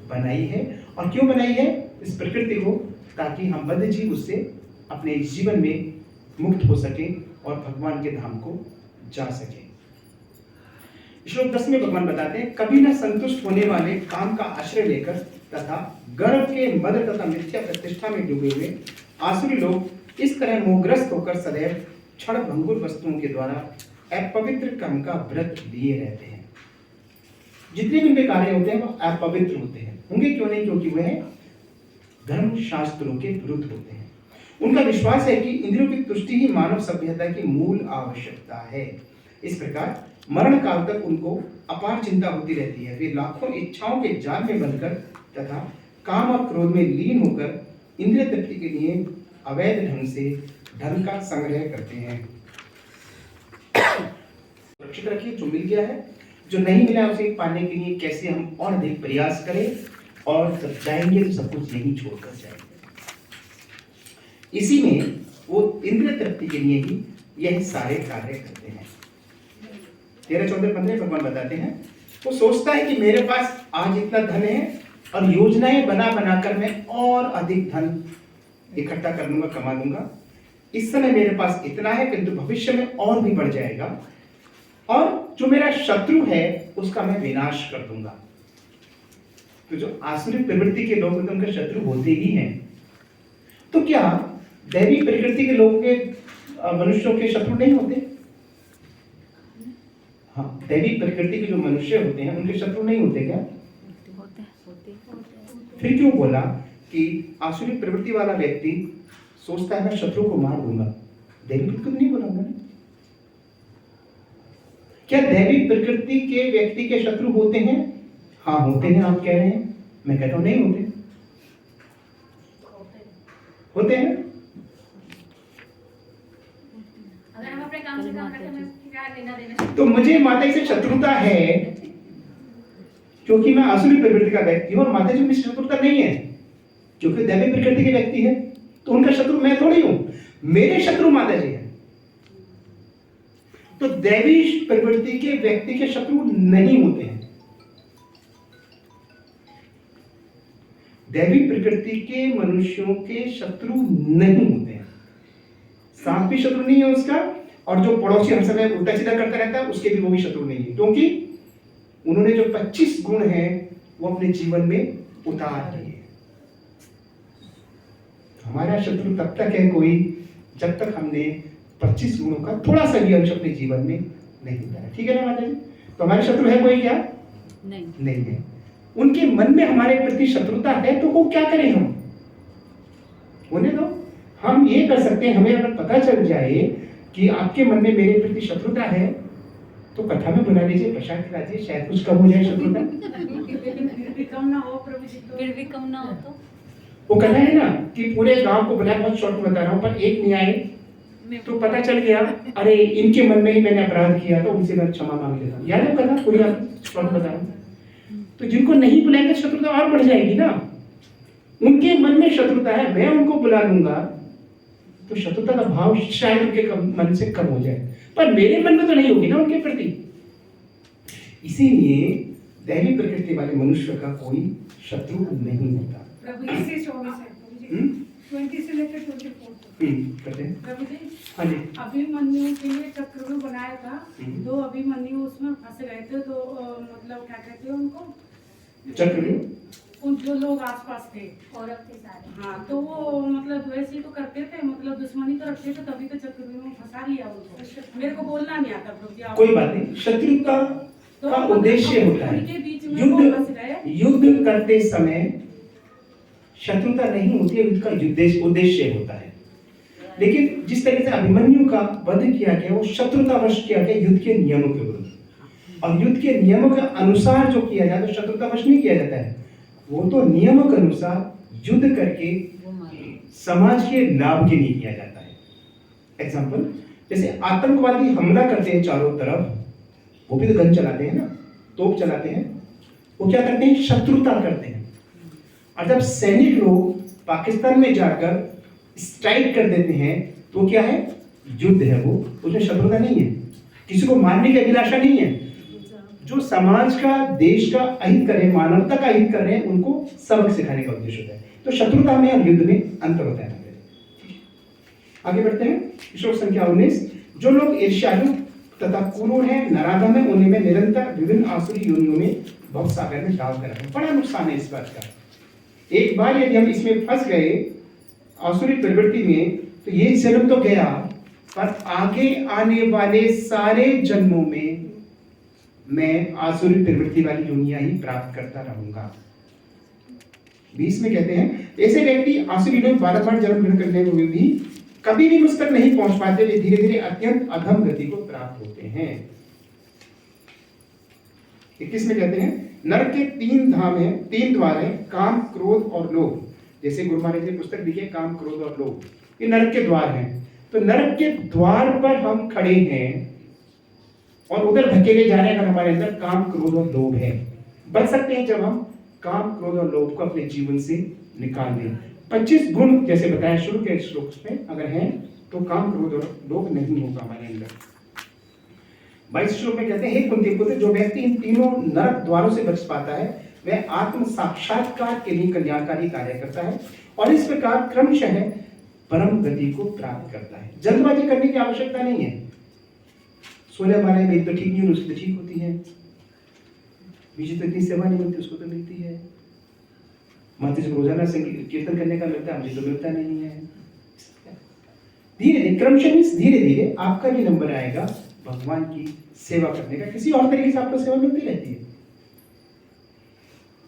बनाई है। और क्यों बनाई है इस प्रकृति को? ताकि हम बद्ध जीव उससे अपने जीवन में मुक्त हो सके और भगवान के धाम को जा सके। श्लोक 10 में भगवान बताते हैं, कभी न संतुष्ट होने वाले काम का आश्रय लेकर तथा गर्व के मद तथा मिथ्या प्रतिष्ठा में डूबे हुए आसुरी लोग इस तरह मोहग्रस्त होकर सदैव क्षण भंगुर वस्तुओं के द्वारा अपवित्र कर्म का व्रत लिए रहते हैं। जितने भी उनके कार्य होते हैं वो अपवित्र होते हैं। होंगे क्यों नहीं? क्योंकि वह धर्म शास्त्रों के विरुद्ध होते हैं। उनका विश्वास है कि इंद्रियों की तुष्टि ही मानव सभ्यता की मूल आवश्यकता है। इस प्रकार मरण काल तक उनको अपार चिंता होती रहती है। वे लाखों इच्छाओं के जाल में बंधकर तथा काम और क्रोध में लीन होकर इंद्रिय तृप्ति के लिए अवैध ढंग से धन का संग्रह करते हैं। सुरक्षित रखिए, जो मिल गया है, जो नहीं मिला उसे पाने के लिए कैसे हम और अधिक प्रयास करें, और जब जाएंगे तो सब कुछ यहीं छोड़कर जाएंगे। इसी में वो इंद्रिय तृप्ति के लिए ही यह सारे कार्य करते हैं। 13, 14, 15 भगवान बताते हैं, वो सोचता है कि मेरे पास आज इतना धन है और योजनाएं बना बनाकर मैं और अधिक धन इकट्ठा कर लूंगा, कमा लूंगा। इस समय मेरे पास इतना है, किंतु भविष्य में और भी बढ़ जाएगा, और जो मेरा शत्रु है उसका मैं विनाश कर दूंगा। तो जो आसुरी प्रवृत्ति के लोग होते हैं उनके शत्रु होते ही हैं। तो क्या दैवी प्रकृति के लोगों के मनुष्यों के शत्रु नहीं होते? हाँ, दैवी प्रकृति के जो मनुष्य होते हैं उनके शत्रु नहीं होते क्या? फिर क्यों बोला कि आसुरी प्रवृत्ति वाला व्यक्ति सोचता है मैं शत्रु को मार दूंगा? दैवी प्रकृति नहीं बोला मैंने। क्या दैवी प्रकृति के व्यक्ति के शत्रु होते हैं? हाँ होते हैं, आप कह रहे हैं, मैं कहता हूं नहीं होते। होते हैं। अगर हम अपने काम से काम करते हैं क्या लेना देना। तो मुझे माता से शत्रुता है क्योंकि मैं आसुरी प्रवृत्ति का व्यक्ति हूं, और माता जी में शत्रुता नहीं है क्योंकि दैवी प्रकृति के व्यक्ति है। तो उनका शत्रु मैं थोड़ी हूं, मेरे शत्रु माता जी है। तो दैवी प्रवृत्ति के व्यक्ति के शत्रु नहीं होते हैं। दैवी प्रकृति के मनुष्यों के शत्रु नहीं होते हैं। सांप भी शत्रु नहीं है उसका, और जो पड़ोसी हर समय उल्टा सीधा करता रहता है उसके भी वो भी शत्रु नहीं है, क्योंकि उन्होंने जो 25 गुण हैं वो अपने जीवन में उतार लिए। हमारा शत्रु तब तक है कोई जब तक हमने 25 गुणों का थोड़ा सा भी अंश अपने जीवन में नहीं उतारा। ठीक है ना माता जी? तो हमारे शत्रु है कोई क्या? नहीं है। उनके मन में हमारे प्रति शत्रुता है तो वो क्या करें हम? होने दो। हम ये कर सकते हैं, हमें अगर पता चल जाए कि आपके मन में मेरे प्रति शत्रुता है तो कथा में बुला लीजिए, प्रसाद खिलाइए, शायद कुछ कम हो जाए शत्रुता। फिर भी कम ना हो तो वो कथा है ना कि पूरे गांव को बुलाया, बहुत शॉर्ट में बता रहा हूँ, पर एक नहीं आए तो पता चल गया अरे इनके मन में ही मैंने अपराध किया तो उनसे मैं क्षमा मांग लेता। याद है कथा? पूरी शॉर्ट बता रहा हूँ। तो जिनको नहीं बुलाएंगे शत्रुता और बढ़ जाएगी ना। उनके मन में शत्रुता है, मैं उनको बुला लूंगा तो शत्रुता का भाव शायद उनके मन से कम हो जाए, पर मेरे मन में तो नहीं होगी ना उनके प्रति। इसीलिए दैवी प्रकृति वाले मनुष्य का कोई शत्रु नहीं होता। प्रभु जी से 24 है, 20 से लेकर 24 करते हैं। प्रभु जी, हाँ जी। अभिमन्यु के लिए चक्रव्यूह बनाया था, 2 अभिमन्यु उसमें फंस गए थे, तो मतलब क्या कहते हैं उनको, चक्रव्यूह, उन जो लोग आसपास थे औरत थे सारे। हाँ, तो वो मतलब वैसे ही तो करते थे, मतलब दुश्मनी तो रखते थे, तभी तो चक्रव्यूह में फंसा लिया उनको। मेरे को बोलना नहीं आता प्रभु जी। कोई बात नहीं। शत्रुता का उद्देश्य होता है, युद्ध करते समय शत्रुता नहीं होती है, उसका उद्देश्य होता है। लेकिन जिस तरह से अभिमन्यु का वध किया गया वो शत्रुतावश किया गया युद्ध के नियमों के विरुद्ध, और युद्ध के नियमों के अनुसार जो किया जाता है शत्रुतावश नहीं किया जाता है, वो तो नियमों के अनुसार युद्ध करके समाज के लाभ के लिए किया जाता है। एग्जाम्पल, जैसे आतंकवादी हमला करते हैं चारों तरफ, वो भी तो गन चलाते हैं ना, तोप चलाते हैं, वो क्या करते हैं? शत्रुता करते हैं। और जब सैनिक लोग पाकिस्तान में जाकर स्ट्राइक कर देते हैं तो क्या है? युद्ध है वो, उसमें शत्रुता नहीं है, किसी को मारने की अभिलाषा नहीं है। जो समाज का, देश का अहित कर रहे हैं, मानवता का अहित कर रहे हैं, उनको सबक सिखाने का उद्देश्य होता है। तो शत्रुता में और युद्ध में अंतर होता है। आगे बढ़ते हैं। श्लोक संख्या 19। जो लोग ईर्ष्यालु तथा क्रूर हैं, नराधम है, उन्हें में निरंतर विभिन्न आसुरी योनियों में बहुत सागर में डाल कर रहे हैं। बड़ा नुकसान है इस बात का एक बार यदि हम इसमें फंस गए आसुरी प्रवृत्ति में, तो ये जन्म तो गया, पर आगे आने वाले सारे जन्मों में मैं आसुरी प्रवृत्ति वाली योनियां ही प्राप्त करता रहूंगा। 20 में कहते हैं ऐसे व्यक्ति आसुरी लोग बार-बार जन्म ग्रहण करने में भी कभी भी मुझ तक नहीं पहुंच पाते, वे धीरे धीरे अत्यंत अधम गति को प्राप्त होते हैं। 21 में कहते हैं नरक के 3 धाम हैं, 3 द्वार हैं, काम, क्रोध और लोभ। जैसे गुरु महाराज ने पुस्तक लिखी है काम, क्रोध और लोभ, ये नरक के द्वार हैं। तो नरक के द्वार पर हम खड़े हैं और उधर धकेले जा रहे हैं अगर हमारे अंदर काम, क्रोध और लोभ है। बच सकते हैं जब हम काम, क्रोध और लोभ को अपने जीवन से निकाल दें। 25 गुण जैसे बताया शुरू के श्लोक में अगर हैं तो काम, क्रोध और लोभ नहीं होगा हमारे अंदर। 22 श्लोक में कहते हैं हे कुंती पुत्र, जो व्यक्ति इन तीनों नरक द्वारों से बच पाता है वह आत्म साक्षात्कार के लिए कल्याणकारी कार्य करता है और इस प्रकार क्रमशः परम गति को प्राप्त करता है। जल्दबाजी करने की आवश्यकता नहीं है। 16 12 मेरी तो ठीक नहीं, उसकी तो ठीक होती है, मुझे तो इतनी सेवा नहीं मिलती, उसको तो मिलती है। माता जी को रोजाना संगीत कीर्तन करने का मिलता है, मुझे तो मिलता नहीं है। धीरे धीरे क्रमशः धीरे धीरे आपका भी नंबर आएगा भगवान की सेवा करने का। किसी और तरीके से आपको सेवा मिलती रहती है।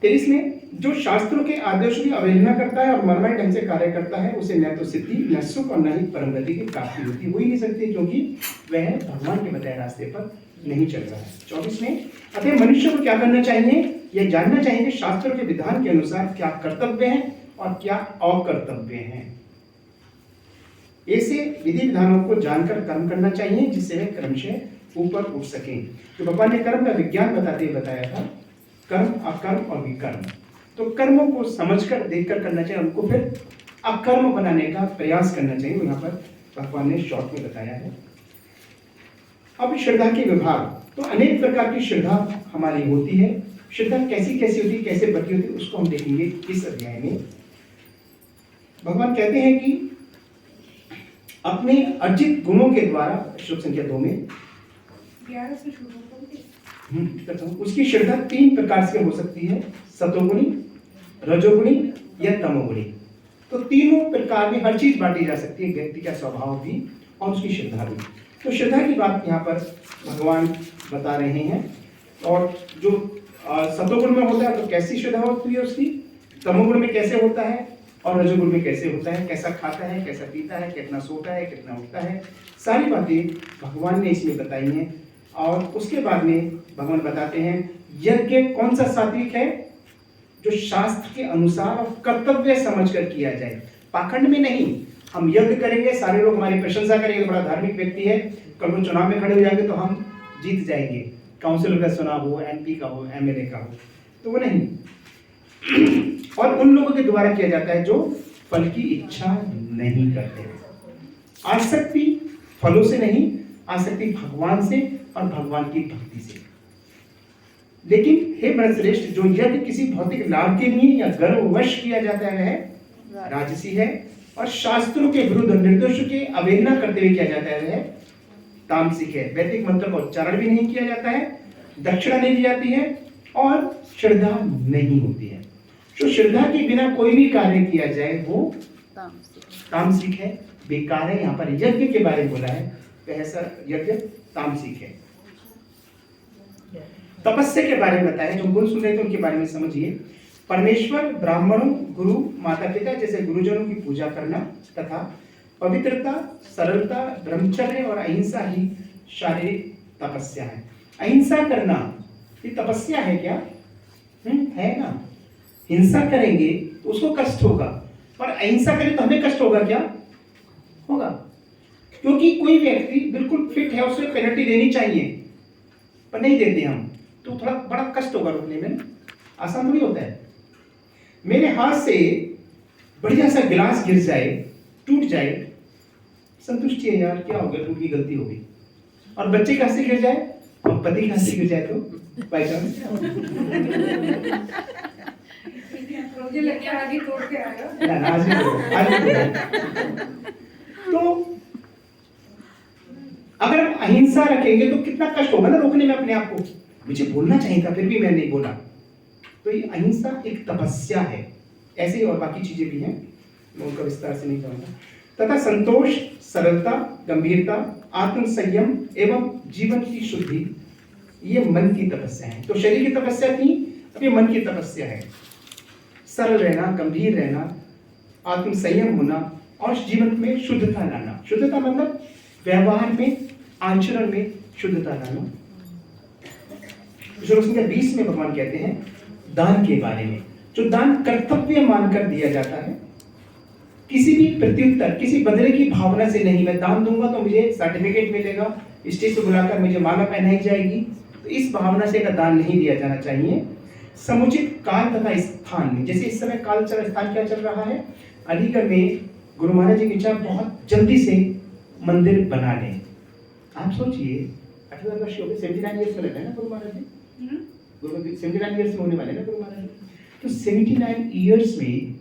23 में जो शास्त्रों के आदेशों की अवहेलना करता है और मनमानी ढंग से कार्य करता है उसे न तो सिद्धि, न सुख और न ही परम गति की प्राप्ति होती है। हो ही नहीं सकती क्योंकि वह भगवान के बताए रास्ते पर नहीं चल रहा है। 24 में अतः मनुष्य को क्या करना चाहिए, यह जानना चाहिए कि शास्त्रों के विधान के अनुसार क्या कर्तव्य है और क्या अकर्तव्य है। ऐसे विधि विधानों को जानकर कर्म करना चाहिए जिससे वे क्रमशः ऊपर उठ सकें। तो भगवान ने कर्म का विज्ञान बताते हुए बताया था, कर्म, अकर्म और विकर्म। तो कर्मों को समझकर देखकर करना चाहिए, उनको फिर अकर्म बनाने का प्रयास करना चाहिए। यहाँ पर भगवान ने शॉर्ट में बताया है। अब श्रद्धा के विभाग, तो अनेक प्रकार की श्रद्धा हमारी होती है। श्रद्धा कैसी कैसी होती है, कैसे बढ़ती होती है, उसको हम देखेंगे इस अध्याय में। भगवान कहते हैं कि अपने अर्जित गुणों के द्वारा, श्लोक संख्या 2 में 11 से शुरू होगा। उसकी श्रद्धा 3 प्रकार से हो सकती है, सतोगुणी, रजोगुणी या तमोगुणी। तो तीनों प्रकार में हर चीज बांटी जा सकती है, व्यक्ति का स्वभाव भी और उसकी श्रद्धा भी। तो श्रद्धा की बात यहाँ पर भगवान बता रहे हैं। और जो सतोगुण में होता है तो कैसी श्रद्धा होती है उसकी, तमोगुण में कैसे होता है और रजोगुण में कैसे होता है, कैसा खाता है, कैसा पीता है, कितना सोता है, कितना उठता है, सारी बातें भगवान ने इसमें बताई हैं। और उसके बाद में भगवान बताते हैं यज्ञ कौन सा सात्विक है, जो शास्त्र के अनुसार और कर्तव्य समझकर किया जाए, पाखंड में नहीं। हम यज्ञ करेंगे, सारे लोग हमारी प्रशंसा करेंगे, बड़ा धार्मिक व्यक्ति है, कल को चुनाव में खड़े हो जाएंगे तो हम जीत जाएंगे, काउंसिलर का चुनाव हो, एमपी का हो, एमएलए का हो, तो वो नहीं। और उन लोगों के द्वारा किया जाता है जो फल की इच्छा नहीं करते। आसक्ति फलों से नहीं, आसक्ति भगवान से और भगवान की भक्ति से। लेकिन हे भरतश्रेष्ठ, जो यज्ञ किसी भौतिक लाभ के लिए या गर्ववश किया जाता है वह राजसी है, और शास्त्रों के विरुद्ध निर्दोषों की अवहेलना करते हुए किया जाता है वह तामसिक है। वैदिक मंत्र का उच्चारण भी नहीं किया जाता है, दक्षिणा नहीं दी जाती है और श्रद्धा नहीं होती है। जो श्रद्धा के बिना कोई भी कार्य किया जाए वो तामसिक है, बेकार है। यहाँ पर यज्ञ के बारे में बोला है, ऐसा यज्ञ तामसिक है। तपस्या के बारे में बताया, जो गुण सुन रहे थे उनके बारे में समझिए। परमेश्वर, ब्राह्मणों, गुरु, माता पिता जैसे गुरुजनों की पूजा करना तथा पवित्रता, सरलता, ब्रह्मचर्य और अहिंसा ही शारीरिक तपस्या है। अहिंसा करना ये तपस्या है क्या? है ना। हिंसा करेंगे तो उसको कष्ट होगा, पर अहिंसा करें तो हमें कष्ट होगा क्या? होगा, क्योंकि कोई व्यक्ति बिल्कुल फिट है, उसे पेनल्टी देनी चाहिए पर नहीं देते हम, तो थोड़ा बड़ा कष्ट होगा रोकने में, आसान नहीं होता है। मेरे हाथ से बढ़िया सा गिलास गिर जाए, टूट जाए, संतुष्टि है यार, क्या हो गया, टूट की गलती हो गई। और बच्चे के हाथ से गिर जाए और पति के हाथ से गिर जाए तो बाई चांस मुझे लगता है आगे तोड़ के आएगा। तो अगर हम अहिंसा रखेंगे तो कितना कष्ट होगा ना रोकने में अपने आप को। मुझे बोलना चाहिए था फिर भी मैं नहीं बोला। तो ये अहिंसा एक तपस्या है, ऐसे ही और बाकी चीजें भी हैं, मैं उनका विस्तार से नहीं कहूँगा। तथा संतोष, सरलता, गंभीरता, आत्म संयम एवं जीवन की शुद्धि, ये मन की तपस्या है। तो शरीर की तपस्या थी, अब ये मन की तपस्या है। सरल रहना, गंभीर रहना, आत्म संयम होना और जीवन में शुद्धता लाना। शुद्धता मतलब व्यवहार में, आचरण में शुद्धता लाना। श्लोक संख्या 20 में भगवान कहते हैं दान के बारे में, जो दान कर्तव्य मानकर दिया जाता है, किसी भी प्रत्युत्तर, किसी बदले की भावना से नहीं। मैं दान दूंगा तो मुझे सर्टिफिकेट मिलेगा, स्टेज पे बुलाकर मुझे माला पहनाई जाएगी, तो इस भावना से का दान नहीं दिया जाना चाहिए। समुचित काल तथा स्थान में, जैसे इस समय काल चल स्थान क्या चल रहा है, अलीगढ़ में गुरु महाराज जी की इच्छा बहुत जल्दी से मंदिर बना लें। आप सोचिए 18 वर्ष हो गए, 79 ईयर्स में रहते हैं ना गुरु महाराज जी, गुरु 79 ईयर्स में होने वाले ना गुरु महाराज जी। तो 79 ईयर्स में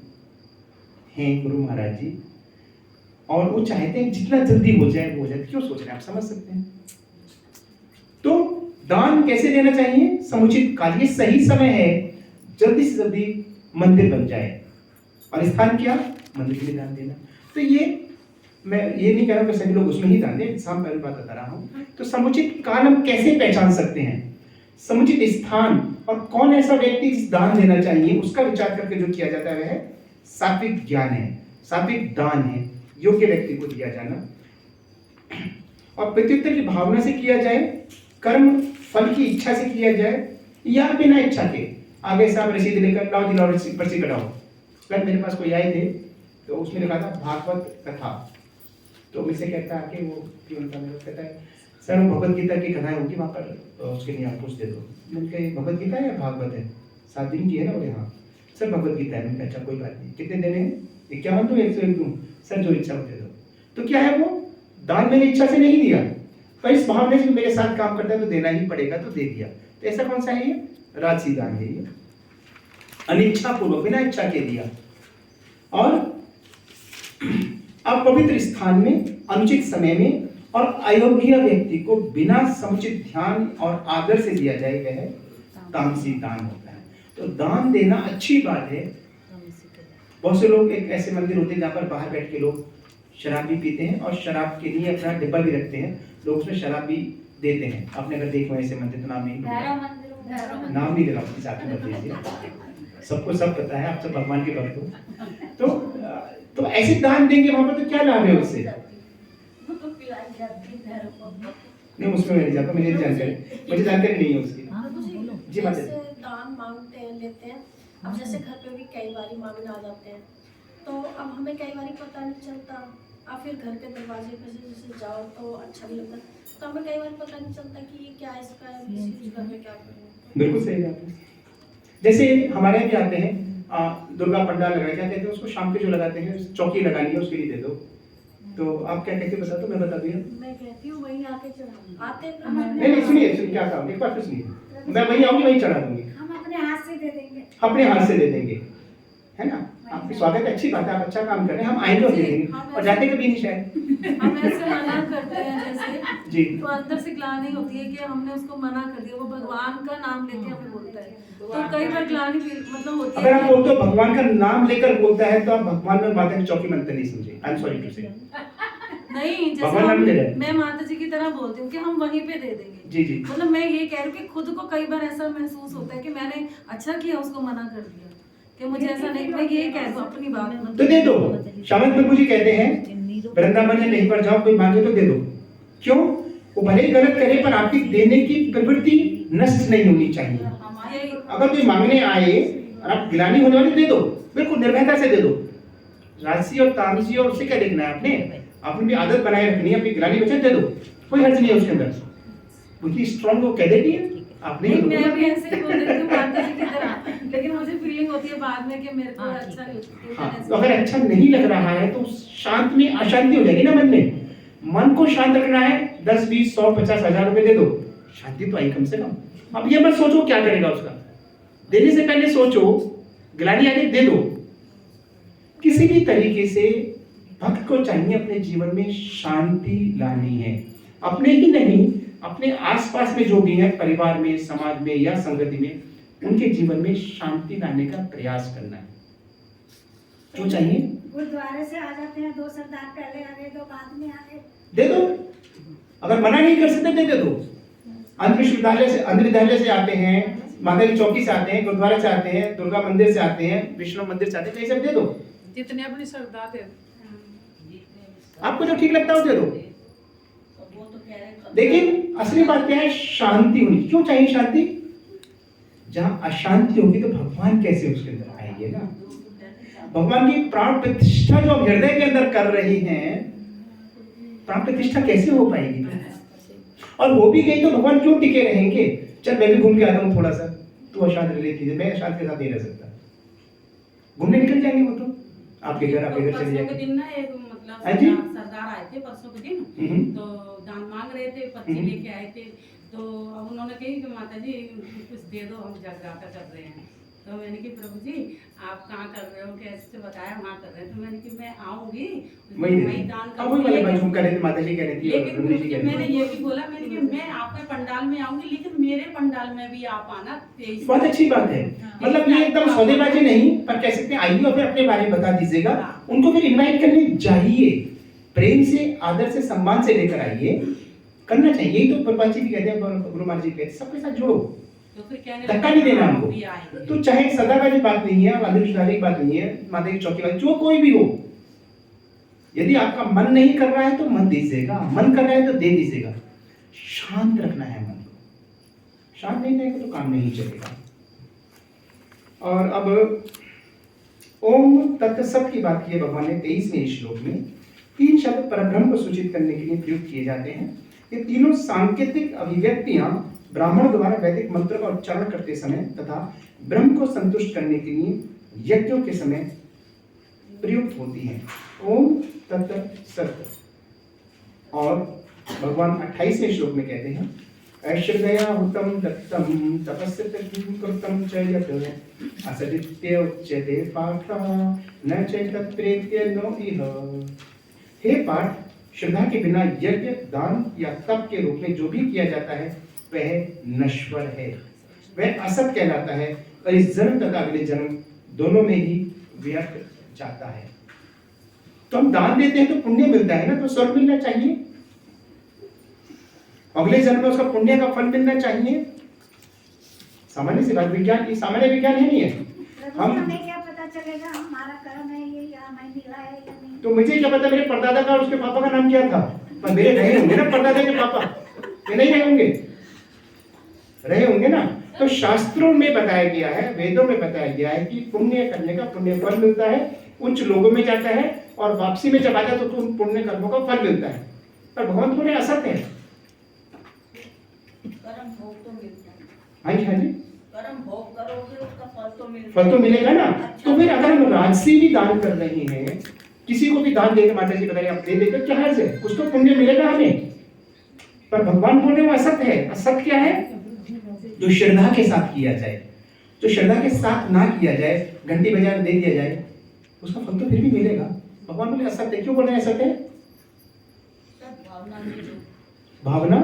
हैं गुरु महाराज जी, और वो चाहते हैं जितना जल्दी हो जाए वो हो जाए। क्यों सोच रहे हैं आप, समझ सकते हैं। तो दान कैसे देना चाहिए, समुचित काल, ये सही समय है, जल्दी से जल्दी मंदिर बन जाए। और स्थान क्या, मंदिर में दान देना। तो ये मैं ये नहीं कह रहा हूं कि सभी लोग उसमें ही दान दें, सामने पहली बात बता रहा हूं। तो समुचित काल हम कैसे पहचान सकते हैं, समुचित स्थान और कौन ऐसा व्यक्ति जिस दान देना चाहिए, उसका विचार करके जो किया जाता है वह सात्विक ज्ञान है, सात्विक दान है, योग्य व्यक्ति को दिया जाना। और प्रत्युत्तर की भावना से किया जाए, कर्म फल की इच्छा से किया जाए, या बिना इच्छा के। आगे से आप रसीद लेकर लाओ जी, लाओ पर्ची कटाओ। कल मेरे पास कोई आए थे तो उसमें लिखा था भागवत कथा, तो मुझसे कहता है कि वो क्यों था, मेरे कहता है सर वो भगवत गीता की कथाएं होगी वहाँ पर, उसके लिए आप पूछ दे दो। मैंने कहा भगवत गीता है या भागवत है, 7 दिन की है ना। बोले हाँ सर भगवत गीता है। मैंने कहा अच्छा कोई बात नहीं, कितने देने हैं, 51 दूँ 101 दूँ, सर जो इच्छा हो दे दो। तो क्या है, वो दान मैंने इच्छा से नहीं दिया, पर इस भावना से मेरे साथ काम करता है तो देना ही पड़ेगा, तो दे दिया। तो ऐसा कौन सा है, ये राजसी दान है, ये अनिच्छा पूर्वक, बिना इच्छा के दिया। और अपवित्र स्थान में, अनुचित समय में और अयोग्य व्यक्ति को बिना समुचित ध्यान और आदर से दिया जाए, वह तामसी दान होता है। तो दान देना अच्छी बात है। बहुत से लोग, एक ऐसे मंदिर होते हैं जहाँ पर बाहर बैठ के लोग शराब भी पीते हैं और शराब के लिए अपना डिब्बा भी रखते हैं, लोग उसमें शराब भी देते हैं। आपने अगर देखो ऐसे मंदिर, तो नाम नहीं नाम नहीं लेगा, अपनी साथ में मत लीजिए, सबको सब पता है, आप सब भगवान के भक्त हो। तो ऐसे दान देंगे वहां पर, तो क्या लाभ है उससे? नहीं उसमें मैं नहीं जाता, मुझे जानकारी नहीं है उसकी। जी बात है। दान मांगते हैं, लेते हैं। अब जैसे घर पे भी कई बार मांगने आ जाते हैं, तो अब हमें कई बार पता नहीं चलता, और फिर घर के दरवाजे पे से जैसे जाओ तो अच्छा नहीं लगता, तो हमें कई बार पता नहीं चलता कि ये क्या, इसका मिसयूज करके क्या करें। बिल्कुल सही बात है। जैसे हमारे यहाँ भी आते हैं, दुर्गा पंडाल लगाए, क्या कहते हैं उसको, शाम के जो लगाते हैं, चौकी लगानी है उसके लिए दे दो। तो आप क्या कहते हैं बता दो, मैं बता दूँ। मैं कहती हूँ वहीं आके चढ़ा आते नहीं सुनिए क्या काम, एक बार फिर सुनिए, मैं वहीं आऊंगी वहीं चढ़ा दूंगी, हम अपने हाथ से दे देंगे, अपने हाथ से दे देंगे, है ना। आपकी स्वागत है, अच्छी बात है, आप अच्छा काम कर रहे हैं, हम आएंगे और दे देंगे, और जाते कभी नहीं शायद। हम ऐसे मना करते हैं जैसे जी, तो अंदर से ग्लानि होती है कि हमने उसको मना कर दिया, वो भगवान का नाम लेके हमें बोलता है, तो कई बार ग्लानि मतलब होती अगर है। आप बोलते हो भगवान का नाम लेकर बोलता है, तो आप भगवान में माता की चौकी मंत्र नहीं समझे, आई एम सॉरी टू से। नहीं, जैसे भगवान नाम ले रहे हैं। मैं माता जी की तरह बोलती हूँ कि हम वहीं पे दे देंगे। जी जी, मतलब मैं ये कह रही हूँ कि खुद को कई बार ऐसा महसूस होता है कि मैंने अच्छा किया उसको मना कर दिया, कि मुझे ऐसा नहीं, मैं ये कह दूँ अपनी बात तो दे दो। श्यामल प्रभु जी कहते हैं वृंदावन में कहीं पर जाओ, कोई मांगे तो दे दो। क्यों? वो भले ही गलत करे, पर आपकी देने की प्रवृत्ति नष्ट नहीं होनी चाहिए। अगर कोई मांगने आए और आप गिलानी होने वाली, दे दो, बिल्कुल निर्भयता से दे दो। राजसी और तामसी और उससे क्या देखना है, आपने अपनी भी आदत बनाए रखनी है, अपनी गिलानी बचे दे दो, कोई हर्ज नहीं है उसके अंदर। उनकी स्ट्रॉन्ग वो कह देती है, आपने मैं भी ऐसे ही बोल देती हूँ माता जी की तरह, लेकिन मुझे फीलिंग होती है बाद में कि मेरे को अच्छा नहीं होता। हाँ, तो अगर अच्छा नहीं लग रहा है तो शांत में अशांति हो जाएगी ना मन में। मन को शांत रखना है, 10 20 100 50 हजार रुपए दे दो, शांति तो आई कम से कम। अब ये मत सोचो क्या करेगा उसका, देने से पहले सोचो, गिलानी आने दे दो। किसी भी तरीके से भक्त को चाहिए अपने जीवन में शांति लानी है, अपने ही नहीं अपने आसपास में जो भी है, परिवार में, समाज में या संगति में, उनके जीवन में शांति लाने का प्रयास करना है। जो चाहिए गुरुद्वारे से आ जाते हैं, 2 सरदार पहले आ गए, 2 बाद में आ गए। दे दो, अगर मना नहीं कर सकते दे दो। अंध विश्वविद्यालय से आते हैं, माता की चौकी से आते हैं, गुरुद्वारे से आते हैं, दुर्गा मंदिर से आते हैं, विष्णु मंदिर से आते हैं, कहीं सब दे दो। जितने अपनी श्रद्धा थे आपको जो ठीक लगता है वो दे दो। लेकिन असली बात क्या है, शांति होनी। क्यों चाहिए शांति? जहां अशांति होगी तो भगवान कैसे उसके अंदर आएंगे ना। भगवान की प्राण प्रतिष्ठा जो आप हृदय के अंदर कर रही हैं, प्राण प्रतिष्ठा कैसे हो पाएगी? और हो भी गई तो भगवान क्यों टिके रहेंगे? चल मैं भी घूम के आता हूँ थोड़ा सा, तू अशांत रह लेती है, मैं अशांत के साथ नहीं रह सकता। घूमने निकल जाएंगे वो तो, आपके घर चले परसों के जाएंगे। दिन ना एक मतलब हाँ जी? सरदार आए थे परसों के दिन, तो दान मांग रहे थे, पर्ची लेके आए थे। तो अब उन्होंने कही कि माता जी कुछ दे दो, हम जगराता कर रहे हैं। तो मैंने कि प्रभु जी आप कहाँ कर रहे हो, कैसे बताया वहाँ कर रहे हैं। तो मैंने कि मैं आऊँगी वही दान वही वाले बात हम कह रहे थे, माता जी कह रही थी, लेकिन रमणी जी कह रही मैंने थी। ये भी बोला, मैंने कि मैं आपके पंडाल में आऊंगी, लेकिन मेरे पंडाल में भी आप आना। बहुत अच्छी बात है, मतलब ये एकदम सौदेबाजी नहीं, पर कह सकते हैं आइए और फिर अपने बारे में बता दीजिएगा। उनको फिर इनवाइट करने जाइए, प्रेम से, आदर से, सम्मान से लेकर आइए, करना चाहिए। यही तो प्रभुपाद जी भी कहते हैं, गुरु महाराज जी कहते हैं, सबके साथ जुड़ो, तो फिर कहने धक्का नहीं देना भी हमको। आएंगे। तो चाहे सदा वाली बात नहीं है, अंधविश्वास की बात नहीं है, माता की चौकी वाली, जो कोई भी हो, यदि आपका मन नहीं कर रहा है तो मत दीजिएगा, मन कर रहा है तो दे दीजिएगा। शांत रखना है मन को, शांत नहीं रहेगा तो काम नहीं चलेगा। और अब ओम तत्सत की बात की है भगवान ने 23वें श्लोक में। 3 शब्द परब्रह्म को सूचित करने के लिए प्रयुक्त किए जाते हैं। ये तीनों सांकेतिक अभिव्यक्तियां ब्राह्मण द्वारा वैदिक मंत्र का उच्चारण करते समय तथा ब्रह्म को संतुष्ट करने के लिए यज्ञों के समय प्रयुक्त होती हैं। ओम तत्सत। और भगवान 28वें श्लोक में कहते हैं, ऐश्वर्या हुतम दत्तम तपस्यकृतं च यत् असदित्य उच्यते पाठ न चैतत्प्रेत्य नो इह। हे पाठ, श्रद्धा के बिना यज्ञ, दान या तप के रूप में जो भी किया जाता है वह नश्वर है, वह असत कहलाता है और इस जन्म तथा अगले जन्म दोनों में ही व्यर्थ जाता है। तो हम दान देते हैं तो पुण्य मिलता है ना, तो स्वर्ग मिलना चाहिए, अगले जन्म में उसका पुण्य का फल मिलना चाहिए। सामान्य सी बात, विज्ञान, ये सामान्य विज्ञान है नहीं है। हमें क्या पता चलेगा हमारा कर्म है ये या हमें मिला है या नहीं? तो मुझे क्या पता मेरे परदादा का और उसके पापा का नाम क्या था? पर मेरे रहे होंगे ना परदादा के पापा, ये नहीं रहे होंगे, रहे होंगे ना। तो शास्त्रों में बताया गया है, वेदों में बताया गया है कि पुण्य करने का पुण्य फल मिलता है, उच्च लोगों में जाता है और वापसी में जब आ जाता तो उन पुण्य कर्मों का फल मिलता है। पर भगवान थोड़े असत है। कर्म भोग तो मिलता है। हाँ जी, हाँ जी, कर्म भोग करोगे उसका फल तो मिलता है। फल तो मिलेगा ना। तो फिर अगर हम राजसी भी दान कर रहे हैं, किसी को भी दान देते, माता जी बता रहे आप दे देते, क्या हर्ज है, कुछ तो पुण्य मिलेगा हमें। पर भगवान बोल रहे वो असत है। असत क्या है? जो श्रद्धा के साथ किया जाए, जो श्रद्धा के साथ ना किया जाए, घंटी बजा दे दिया जाए, उसका फल तो फिर भी मिलेगा। भगवान बोले असत है। क्यों बोल रहे हैं असत है? सद्भावना से भावना,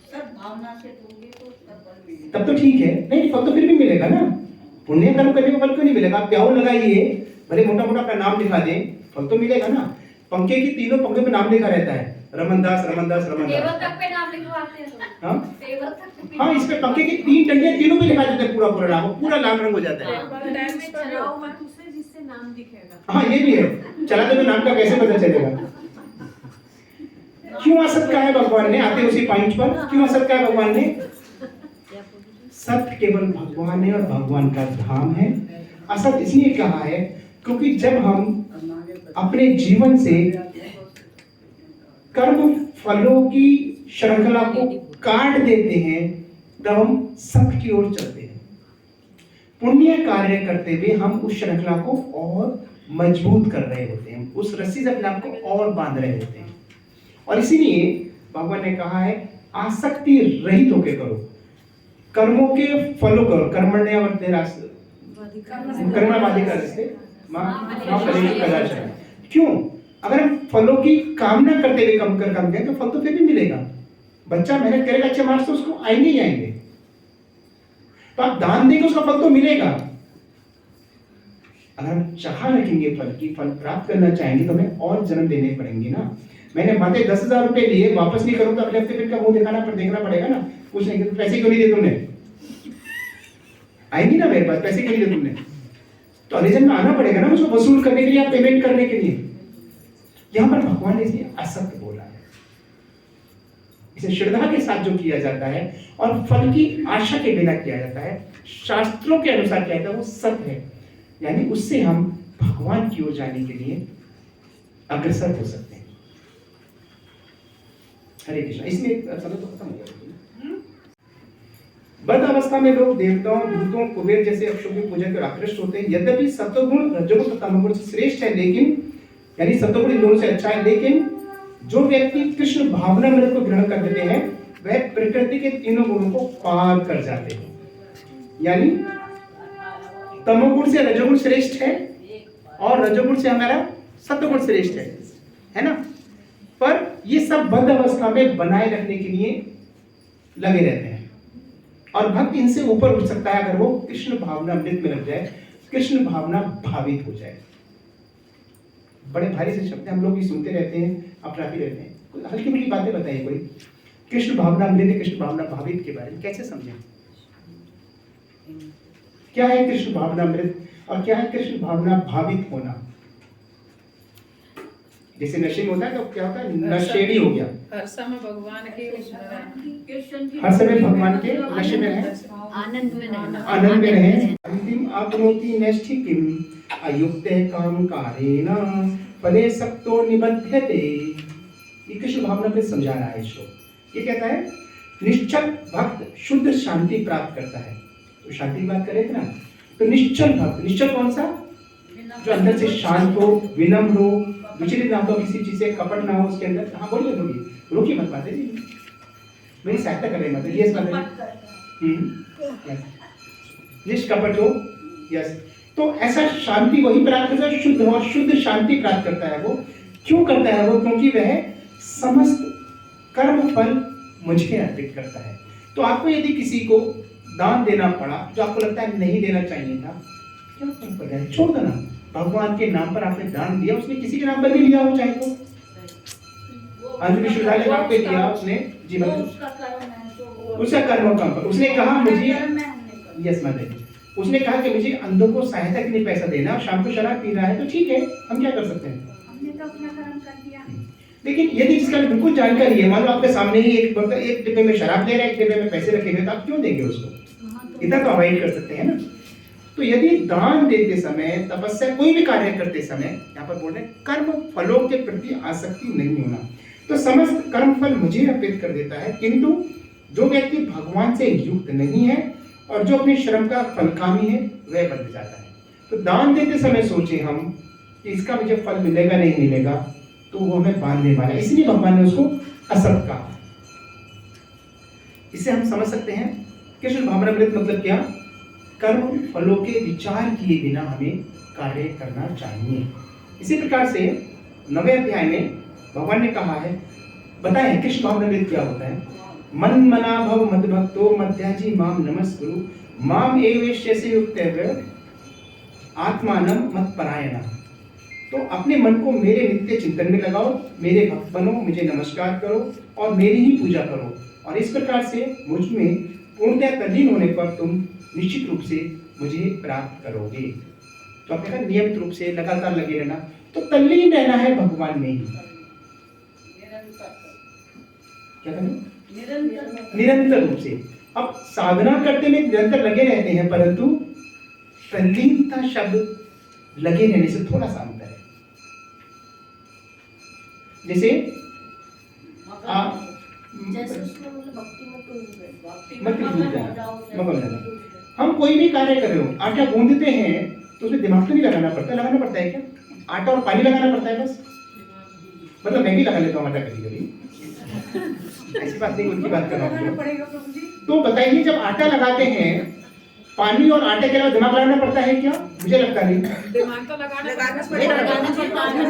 सद्भावना से दोगे तो उसका फल मिलेगा। तब तो ठीक है। नहीं, फल तो फिर भी मिलेगा ना। पुण्य कर्म करने का फल क्यों नहीं मिलेगा? आप प्याऊ लगाइए, भले मोटा मोटा अपना नाम लिखा दें, फल तो मिलेगा ना। पंखे की तीनों पंखे पे नाम लिखा रहता है, रमनदास रमनदास टेबल रमनदास। तक पे नाम लिखवाते हैं। हाँ टेबल तक पे हाँ, इस पे पंखे की 3 टंडियां, तीनों पे लिखा देते हैं पूरा पूरा नाम, पूरा लाल रंग हो जाता है। चलाओ मत उसे जिससे नाम दिखेगा। हाँ, ये भी है, चलाते तो नाम का कैसे पता चलेगा। क्यों असत कहा है भगवान ने? आते उसी पॉइंट पर, क्यों असत कहा है भगवान ने? सत्य केवल भगवान है और भगवान का धाम है। असत इसलिए कहा है क्योंकि जब हम अपने जीवन से कर्म फलों की श्रृंखला को काट देते हैं तब हम सत्य की ओर चलते हैं। पुण्य कार्य करते हुए हम उस श्रृंखला को और मजबूत कर रहे होते हैं, उस रस्सी से अपने आप को और बांध रहे होते हैं। और इसीलिए भगवान ने कहा है आसक्ति रहित होकर करो, कर्मों के फलों करो, कर्मण्यवर्ते रास्ते, कर्मवादी का रास्ते माफ करेंगे कदाचार। क्यों? अगर हम फलों की कामना करते हुए काम करें तो फल तो फिर भी मिलेगा। बच्चा मेहनत करेगा, अच्छे मार्क्स तो उसको आएंगे ही आएंगे। तो आप दान देंगे उसका फल तो मिलेगा। अगर हम चाह रखेंगे फल की, फल प्राप्त करना चाहेंगे तो हमें और जन्म देने पड़ेंगे ना। मैंने माते 10,000 रुपए लिए, वापस नहीं करूँ तो अगले हफ्ते फिर का मुंह देखना पड़ेगा ना। पूछेंगे तो पैसे क्यों नहीं दिए तुमने, आएंगी ना मेरे पास, पैसे क्यों नहीं दिए तुमने, तो अगले जन्म में आना पड़ेगा ना मुझको वसूल करने के लिए, पेमेंट करने के लिए। यहाँ पर भगवान ने इसे असत्य बोला है। इसे श्रद्धा के साथ जो किया जाता है और फल की आशा के बिना किया जाता है, शास्त्रों के अनुसार किया जाता है, वो सत्य है। यानी उससे हम भगवान की ओर जाने के लिए अग्रसर हो सकते हैं। हरे कृष्ण। इसमें समय तो खत्म हो गया। बद्ध अवस्था में लोग देवताओं, भूतों, कुबेर जैसे अक्षरों की पूजा कर आकृष्ट होते हैं। यद्यपि सत्वगुण रजोगुण तथा तमोगुण से श्रेष्ठ है, लेकिन यानी सत्वगुण इन दोनों से अच्छा है, लेकिन जो व्यक्ति कृष्ण भावनामृत को ग्रहण कर लेते हैं वह प्रकृति के तीनों गुणों को पार कर जाते हैं। यानी तमोगुण से रजोगुण श्रेष्ठ है और रजोगुण से हमारा सत्वगुण श्रेष्ठ है ना। पर ये सब बद्ध अवस्था में बनाए रखने के लिए लगे रहते हैं और भक्त इनसे ऊपर उठ सकता है अगर वो कृष्ण भावना अमृत में लग जाए, कृष्ण भावना भावित हो जाए। बड़े भारी से शब्द हम लोग भी सुनते रहते हैं, अपराधी रहते हैं। कोई हल्की फुल्की बातें बताइए कोई। कृष्ण भावना अमृत, कृष्ण भावना भावित के बारे में कैसे समझें? क्या है कृष्ण भावना अमृत और क्या है कृष्ण भावना भावित होना? जैसे नशे में होता है तो क्या होता है, नशेड़ी हो गया, हर समय भगवान के हर समय भगवान के नशे में रहे, आनंद में रहे। अंतिम आपनोति नैष्ठिकीम अयुक्ते कामकारेण फले सक्तो निबध्यते। ये कृष्ण भावना में समझा रहा है श्लोक। ये कहता है निश्चल भक्त शुद्ध शांति प्राप्त करता है। तो शांति की बात करें ना, तो निश्चल भक्त, निश्चल कौन सा? जो अंदर से शांत हो, विनम्र हो, विचलित ना हो, किसी चीज से कपट ना हो उसके अंदर। हाँ बोलिए, रोकिए मत माता जी, मेरी सहायता कर रहे हैं माता जी। यस माता जी, निष्कपट हो। यस, तो ऐसा शांति वही प्राप्त करता है, शुद्ध और शुद्ध शांति प्राप्त करता है वो। क्यों करता है वो? क्योंकि वह समस्त कर्म फल मुझे अर्पित करता है। तो आपको यदि किसी को दान देना पड़ा जो आपको लगता है नहीं देना चाहिए था, क्या फर्क पड़ जाए? छोड़ देना। भगवान के नाम पर आपने दान दिया, उसने किसी के नाम पर भी लिया हो, चाहे तो अंजलि विश्वविद्यालय नाम पे दिया उसने, जी मतलब उसका कर्म काम पर उसने कहा मुझे, यस माता जी, उसने कहा कि मुझे अंधों को सहायता के लिए पैसा देना, शाम को शराब पी रहा है तो ठीक है, हम क्या कर सकते हैं? हमने तो अपना कर्म कर दिया। लेकिन यदि जिसका बिल्कुल जानकारी है, मान लो आपके सामने ही एक डिब्बे में शराब दे रहा है, एक डिब्बे में पैसे रखे हुए, तो आप क्यों देंगे उसको? इतना तो अवॉइड कर सकते हैं ना। तो यदि दान देते समय, तपस्या, कोई भी कार्य करते समय, यहाँ पर बोल रहे हैं कर्म फलों के प्रति आसक्ति नहीं होना। तो समस्त कर्म फल मुझे अर्पित कर देता है, किंतु जो व्यक्ति भगवान से युक्त नहीं है और जो अपने श्रम का फलकामी है वह बन जाता है। तो दान देते समय सोचे हम कि इसका मुझे फल मिलेगा नहीं मिलेगा, तो वो हमें बांधने वाला है, इसलिए भगवान ने उसको असत कहा। इसे हम समझ सकते हैं कृष्ण भावनामृत मतलब क्या? कर्म फलों के विचार किए बिना हमें कार्य करना चाहिए। इसी प्रकार से 9वें अध्याय में भगवान ने कहा है, बताएं कृष्ण भावनामृत क्या होता है? मन मना भव मद भक्तो मध्याजी माम नमस्कुरु माम एवेश्यसे युक्तैव आत्मानं मत परायणा। तो अपने मन को मेरे नित्य चिंतन में लगाओ, मेरे भक्त बनो, मुझे नमस्कार करो और मेरी ही पूजा करो, और इस प्रकार से मुझ में पूर्णतः तल्लीन होने पर तुम निश्चित रूप से मुझे प्राप्त करोगे। तो आपने कहा नियमित रूप से लगातार लगे रहना, तो तल्लीन रहना है भगवान में ही। क्या कहना? निरंतर रूप से। अब साधना करते में निरंतर लगे रहते हैं, परंतु तल्लीनता शब्द लगे रहने से थोड़ा सा अंतर है। जैसे जैसे उसमें मतलब भक्ति में कोई मत भूल जाना। हम कोई भी कार्य कर रहे हो, आटा गूंदते हैं तो उसमें दिमाग तो नहीं लगाना पड़ता, लगाना पड़ता है क्या? आटा और पानी लगाना पड़ता है बस। मतलब मैं भी लगा लेता हूँ आटा कभी कभी, ऐसी बात नहीं, उनकी बात कर रहा हूँ। तो बताइए जब आटा लगाते हैं, पानी और आटे के अलावा दिमाग लगाना पड़ता है क्या? मुझे लगता नहीं। दिमाग तो लगाना पड़ता है।